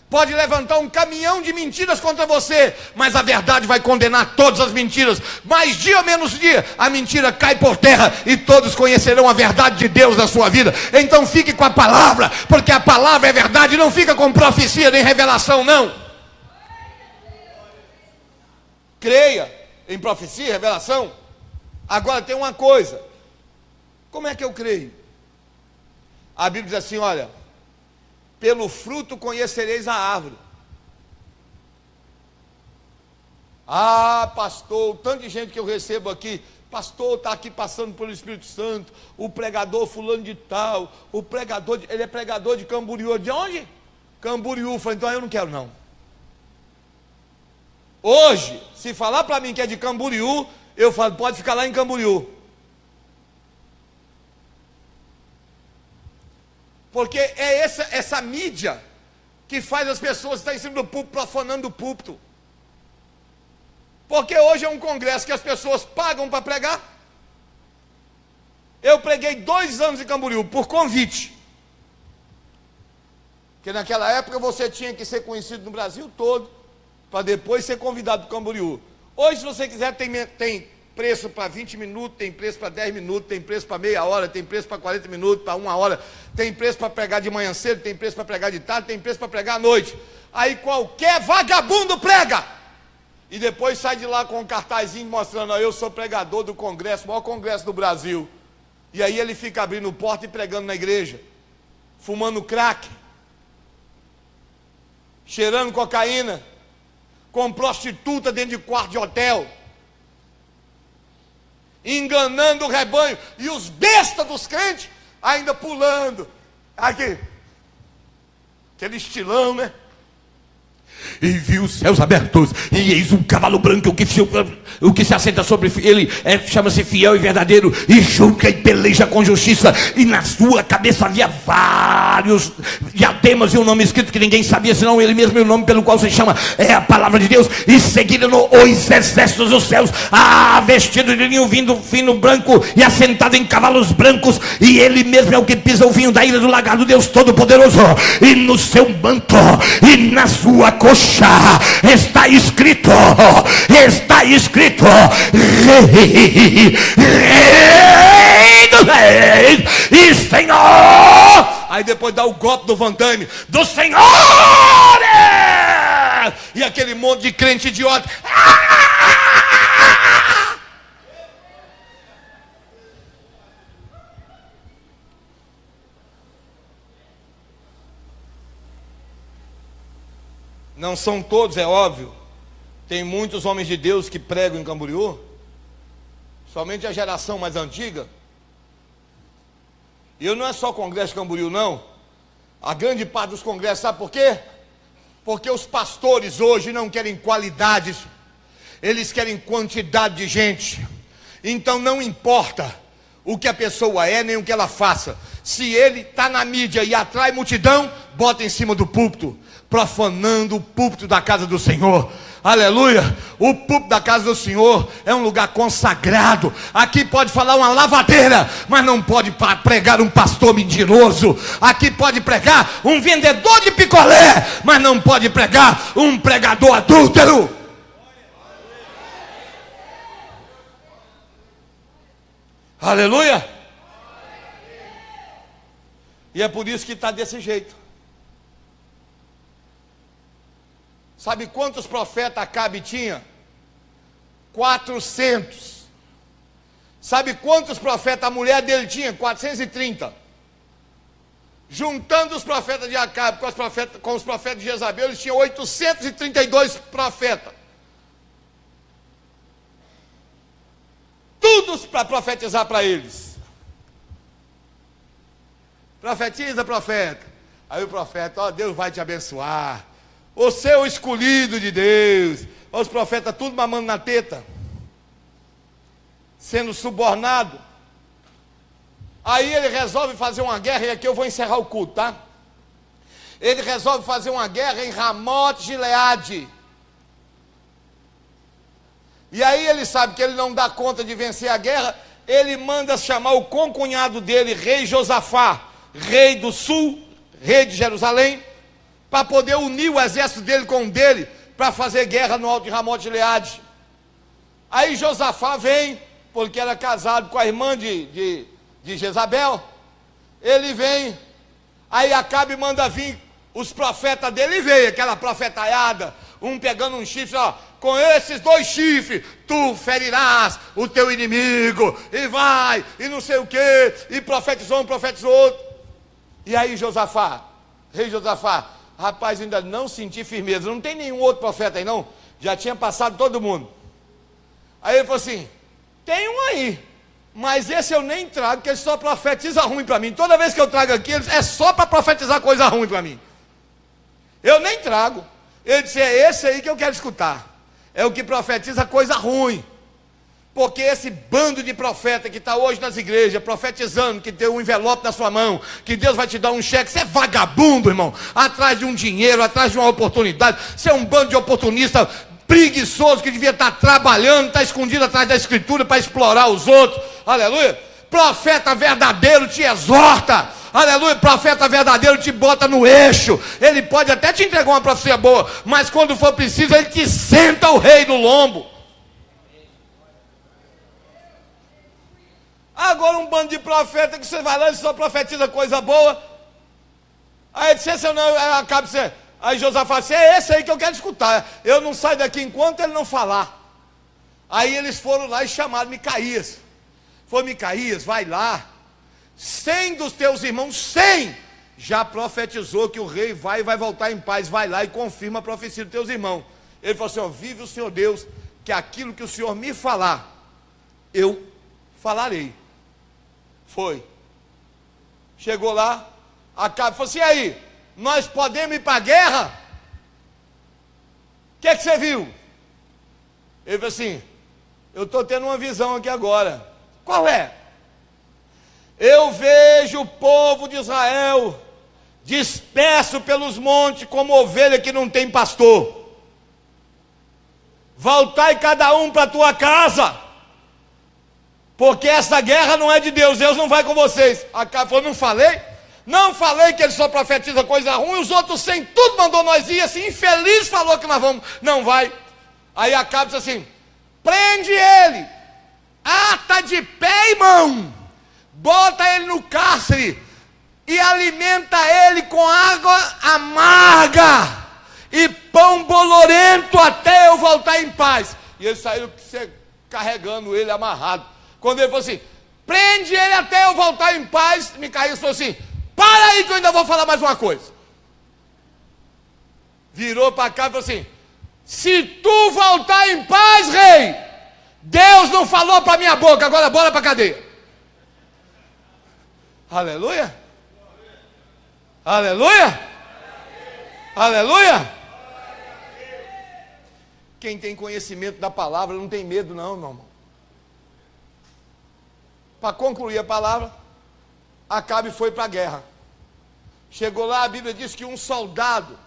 Pode levantar um caminhão de mentiras contra você, mas a verdade vai condenar todas as mentiras. Mais dia ou menos dia, a mentira cai por terra e todos conhecerão a verdade de Deus na sua vida. Então fique com a palavra, porque a palavra é verdade. Não fica com profecia nem revelação, não. Creia em profecia e revelação. Agora tem uma coisa. Como é que eu creio? A Bíblia diz assim, olha, pelo fruto conhecereis a árvore. Ah, pastor, o tanto de gente que eu recebo aqui, pastor, está aqui passando pelo Espírito Santo, o pregador fulano de tal, o pregador, ele é pregador de Camboriú. De onde? Camboriú. Eu falei, então eu não quero não. Hoje, se falar para mim que é de Camboriú, eu falo, pode ficar lá em Camboriú. Porque é essa mídia que faz as pessoas estar em cima do púlpito, profanando o púlpito. Porque hoje é um congresso que as pessoas pagam para pregar. Eu preguei 2 anos em Camboriú, por convite. Porque naquela época você tinha que ser conhecido no Brasil todo, para depois ser convidado para Camboriú. Hoje, se você quiser, tem preço para 20 minutos, tem preço para 10 minutos, tem preço para meia hora, tem preço para 40 minutos, para 1 hora, tem preço para pregar de manhã cedo, tem preço para pregar de tarde, tem preço para pregar à noite. Aí qualquer vagabundo prega, e depois sai de lá com um cartazinho mostrando, eu sou pregador do congresso, o maior congresso do Brasil. E aí ele fica abrindo porta e pregando na igreja, fumando crack, cheirando cocaína, com prostituta dentro de quarto de hotel, enganando o rebanho, e os bestas dos crentes ainda pulando, aqui, aquele estilão, né? E viu os céus abertos, e eis um cavalo branco, o que se assenta sobre ele chama-se fiel e verdadeiro, e julga e peleja com justiça, e na sua cabeça havia vários diademas e um nome escrito que ninguém sabia senão ele mesmo, e o nome pelo qual se chama é a palavra de Deus. E seguiram os exércitos dos céus, vestido de linho fino branco, e assentado em cavalos brancos, e ele mesmo é o que pisa o vinho da ira do lagar do Deus Todo-Poderoso, e no seu manto e na sua coxa está escrito, Rei dos Reis e Senhor. Aí depois dá o golpe do Van Damme, do Senhor, e aquele monte de crente idiota. Não são todos, é óbvio. Tem muitos homens de Deus que pregam em Camboriú, somente a geração mais antiga. E não é só congresso de Camboriú, não. A grande parte dos congressos, sabe por quê? Porque os pastores hoje não querem qualidades, eles querem quantidade de gente. Então não importa o que a pessoa é, nem o que ela faça. Se ele está na mídia e atrai multidão, bota em cima do púlpito, profanando o púlpito da casa do Senhor. Aleluia. O púlpito da casa do Senhor é um lugar consagrado. Aqui pode falar uma lavadeira, mas não pode pregar um pastor mentiroso. Aqui pode pregar um vendedor de picolé, mas não pode pregar um pregador adúltero. Aleluia. E é por isso que está desse jeito. Sabe quantos profetas Acabe tinha? 400. Sabe quantos profetas a mulher dele tinha? 430. Juntando os profetas de Acabe com os profetas de Jezabel, eles tinham 832 profetas. Todos para profetizar para eles. Profetiza, profeta. Aí o profeta, ó, Deus vai te abençoar. Você é o escolhido de Deus. Os profetas tudo mamando na teta, sendo subornado. Aí ele resolve fazer uma guerra, e aqui eu vou encerrar o culto, tá? Ele resolve fazer uma guerra em Ramote Gileade. E aí ele sabe que ele não dá conta de vencer a guerra, ele manda chamar o concunhado dele, rei Josafá, rei do sul, rei de Jerusalém, para poder unir o exército dele com o dele, para fazer guerra no alto de Ramote Gileade. Aí Josafá vem, porque era casado com a irmã de Jezabel, ele vem, aí Acabe manda vir os profetas dele, e veio aquela profetaiada, um pegando um chifre, ó, com esses 2 chifres, tu ferirás o teu inimigo, e vai, e não sei o que, e profetizou um, profetizou outro. E aí Josafá, rei Josafá, rapaz, ainda não senti firmeza, não tem nenhum outro profeta aí não, já tinha passado todo mundo. Aí ele falou assim, tem um aí, mas esse eu nem trago, porque ele só profetiza ruim para mim. Toda vez que eu trago aqui, é só para profetizar coisa ruim para mim. Eu nem trago. Ele disse, é esse aí que eu quero escutar. É o que profetiza coisa ruim. Porque esse bando de profeta que está hoje nas igrejas, profetizando que tem um envelope na sua mão, que Deus vai te dar um cheque, você é vagabundo, irmão, atrás de um dinheiro, atrás de uma oportunidade, você é um bando de oportunista preguiçoso, que devia estar trabalhando, está escondido atrás da escritura para explorar os outros, aleluia. Profeta verdadeiro te exorta, aleluia. Profeta verdadeiro te bota no eixo, ele pode até te entregar uma profecia boa, mas quando for preciso, ele te senta o rei no lombo. Agora um bando de profeta que você vai lá e só profetiza coisa boa. Aí disse, esse eu não, acaba dizendo. Aí Josafá disse, é esse aí que eu quero escutar. Eu não saio daqui enquanto ele não falar. Aí eles foram lá e chamaram Micaías. Foi Micaías, vai lá. 100 dos teus irmãos, 100, já profetizou que o rei vai voltar em paz. Vai lá e confirma a profecia dos teus irmãos. Ele falou assim, ó, vive o Senhor Deus, que aquilo que o Senhor me falar, eu falarei. Foi. Chegou lá, Acabe falou assim, e aí, nós podemos ir para a guerra? O que você viu? Ele falou assim, eu estou tendo uma visão aqui agora. Qual é? Eu vejo o povo de Israel disperso pelos montes como ovelha que não tem pastor. Voltai cada um para a tua casa, porque essa guerra não é de Deus, Deus não vai com vocês. Acabe falou, não falei? Não falei que ele só profetiza coisa ruim, os outros 100 tudo mandou nós ir, assim, infeliz falou que nós vamos, não vai. Aí Acabe disse assim, prende ele, ata de pé e mão, bota ele no cárcere, e alimenta ele com água amarga, e pão bolorento até eu voltar em paz. E eles saíram carregando ele amarrado. Quando ele falou assim, prende ele até eu voltar em paz, Micaías falou assim, para aí que eu ainda vou falar mais uma coisa. Virou para cá e falou assim, se tu voltar em paz, rei, Deus não falou para minha boca, agora bora para a cadeia. Aleluia. Aleluia. Aleluia. Quem tem conhecimento da palavra não tem medo não, meu irmão. Para concluir a palavra, Acabe foi para a guerra. Chegou lá, a Bíblia diz que um soldado,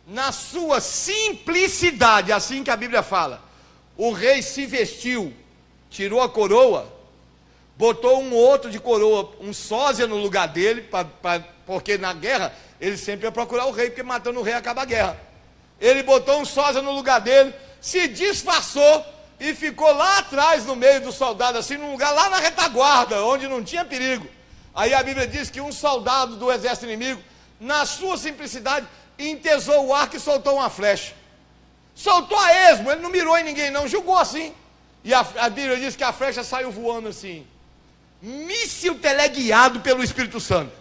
na sua simplicidade, assim que a Bíblia fala, o rei se vestiu, tirou a coroa, botou um outro de coroa, um sósia no lugar dele, porque na guerra ele sempre ia procurar o rei, porque matando o rei acaba a guerra. Ele botou um sósia no lugar dele, se disfarçou e ficou lá atrás, no meio dos soldados, assim, num lugar lá na retaguarda, onde não tinha perigo. Aí a Bíblia diz que um soldado do exército inimigo, na sua simplicidade, entesou o arco e soltou uma flecha. Soltou a esmo, ele não mirou em ninguém não, jogou assim. E a Bíblia diz que a flecha saiu voando assim. Míssil teleguiado pelo Espírito Santo.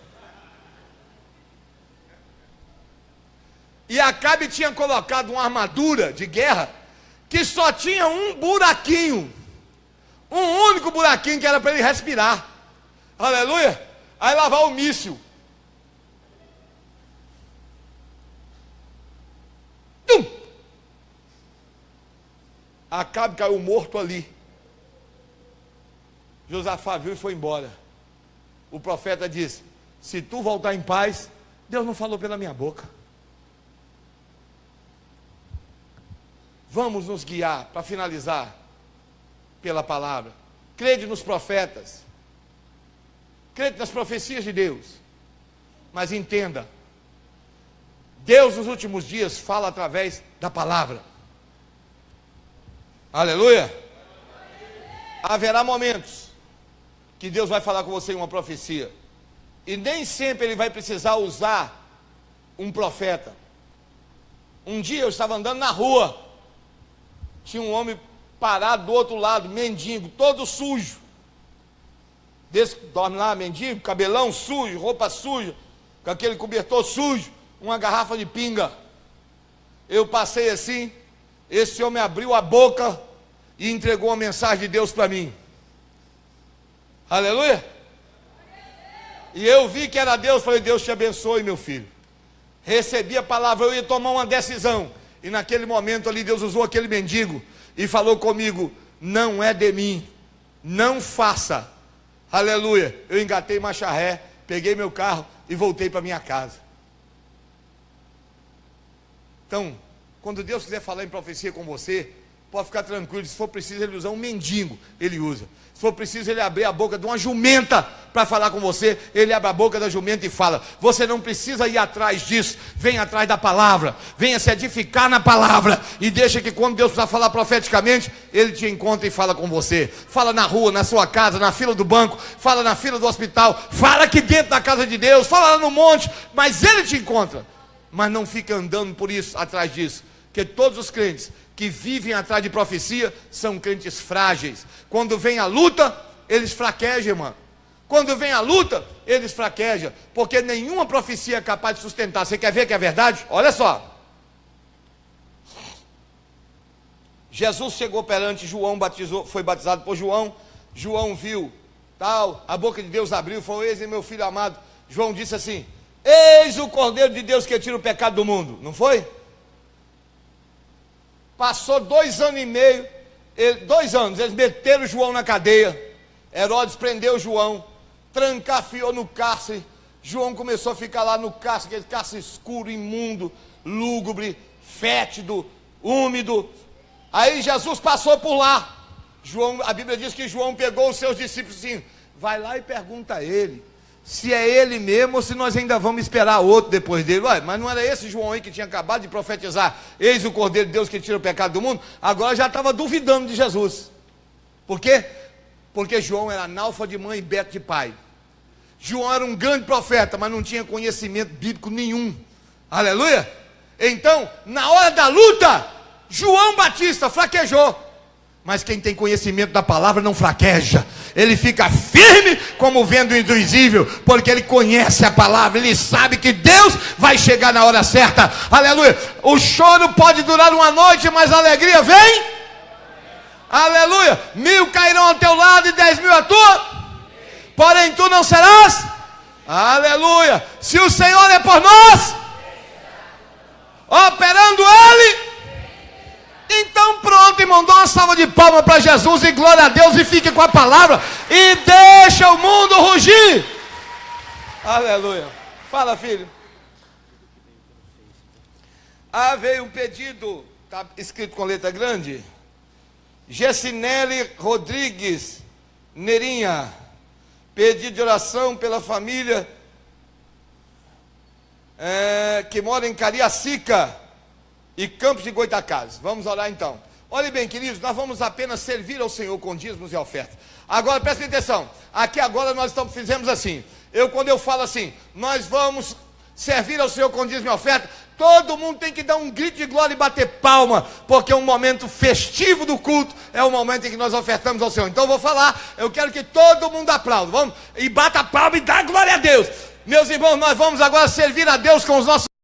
E Acabe tinha colocado uma armadura de guerra que só tinha um buraquinho. Um único buraquinho que era para ele respirar. Aleluia. Aí lá vai o míssil. Tum! Acabe caiu morto ali. Josafá viu e foi embora. O profeta disse: se tu voltar em paz, Deus não falou pela minha boca. Vamos nos guiar, para finalizar, pela palavra. Crede nos profetas. Crede nas profecias de Deus. Mas entenda, Deus nos últimos dias fala através da palavra. Aleluia. Haverá momentos que Deus vai falar com você em uma profecia, e nem sempre Ele vai precisar usar um profeta. Um dia eu estava andando na rua, tinha um homem parado do outro lado, mendigo, todo sujo, desse que dorme lá, mendigo, cabelão sujo, roupa suja, com aquele cobertor sujo, uma garrafa de pinga. Eu passei assim, esse homem abriu a boca e entregou uma mensagem de Deus para mim. Aleluia. E eu vi que era Deus, falei: Deus te abençoe, meu filho. Recebi a palavra, eu ia tomar uma decisão, e naquele momento ali Deus usou aquele mendigo e falou comigo: não é de mim, não faça. Aleluia. Eu engatei marcha ré, peguei meu carro e voltei para minha casa. Então, quando Deus quiser falar em profecia com você, pode ficar tranquilo. Se for preciso Ele usar um mendigo, Ele usa. Se for preciso Ele abrir a boca de uma jumenta para falar com você, Ele abre a boca da jumenta e fala. Você não precisa ir atrás disso. Vem atrás da palavra. Venha se edificar na palavra. E deixa que quando Deus precisar falar profeticamente, Ele te encontra e fala com você. Fala na rua, na sua casa, na fila do banco. Fala na fila do hospital. Fala aqui dentro da casa de Deus. Fala lá no monte. Mas Ele te encontra. Mas não fica andando por isso, atrás disso. Porque todos os crentes que vivem atrás de profecia são crentes frágeis. Quando vem a luta, eles fraquejam, irmão. Quando vem a luta, eles fraquejam, porque nenhuma profecia é capaz de sustentar. Você quer ver que é verdade? Olha só. Jesus chegou perante João, foi batizado por João. João viu, tal, a boca de Deus abriu, falou: eis meu filho amado. João disse assim: eis o Cordeiro de Deus que tira o pecado do mundo. Não foi? Passou 2 anos e meio, 2 anos, eles meteram João na cadeia. Herodes prendeu João, trancafiou no cárcere. João começou a ficar lá no cárcere, aquele cárcere escuro, imundo, lúgubre, fétido, úmido. Aí Jesus passou por lá. A Bíblia diz que João pegou os seus discípulos assim: vai lá e pergunta a ele se é ele mesmo ou se nós ainda vamos esperar outro depois dele. Ué, mas não era esse João aí que tinha acabado de profetizar: eis o Cordeiro de Deus que tira o pecado do mundo? Agora já estava duvidando de Jesus. Por quê? Porque João era analfa de mãe e beto de pai. João era um grande profeta, mas não tinha conhecimento bíblico nenhum. Aleluia. Então, na hora da luta, João Batista fraquejou. Mas quem tem conhecimento da palavra não fraqueja. Ele fica firme como o vento invisível, porque ele conhece a palavra. Ele sabe que Deus vai chegar na hora certa. Aleluia. O choro pode durar uma noite, mas a alegria vem. Aleluia. 1000 cairão ao teu lado e 10.000 à tua, porém tu não serás. Aleluia. Se o Senhor é por nós, operando Ele, então pronto, irmão, dá uma salva de palmas para Jesus e glória a Deus, e fique com a palavra e deixa o mundo rugir. Aleluia. Fala, filho. Veio um pedido, está escrito com letra grande: Gessinelli Rodrigues Neirinha, pedido de oração pela família que mora em Cariacica e Campos de Goitacazes. Vamos orar então. Olhe bem, queridos, nós vamos apenas servir ao Senhor com dízimos e ofertas. Agora, prestem atenção. Aqui agora nós fizemos assim. Quando eu falo assim, nós vamos servir ao Senhor com dízimo e oferta, todo mundo tem que dar um grito de glória e bater palma, porque um momento festivo do culto é o momento em que nós ofertamos ao Senhor. Então eu vou falar, eu quero que todo mundo aplaude, vamos, e bata palma e dá glória a Deus. Meus irmãos, nós vamos agora servir a Deus com os nossos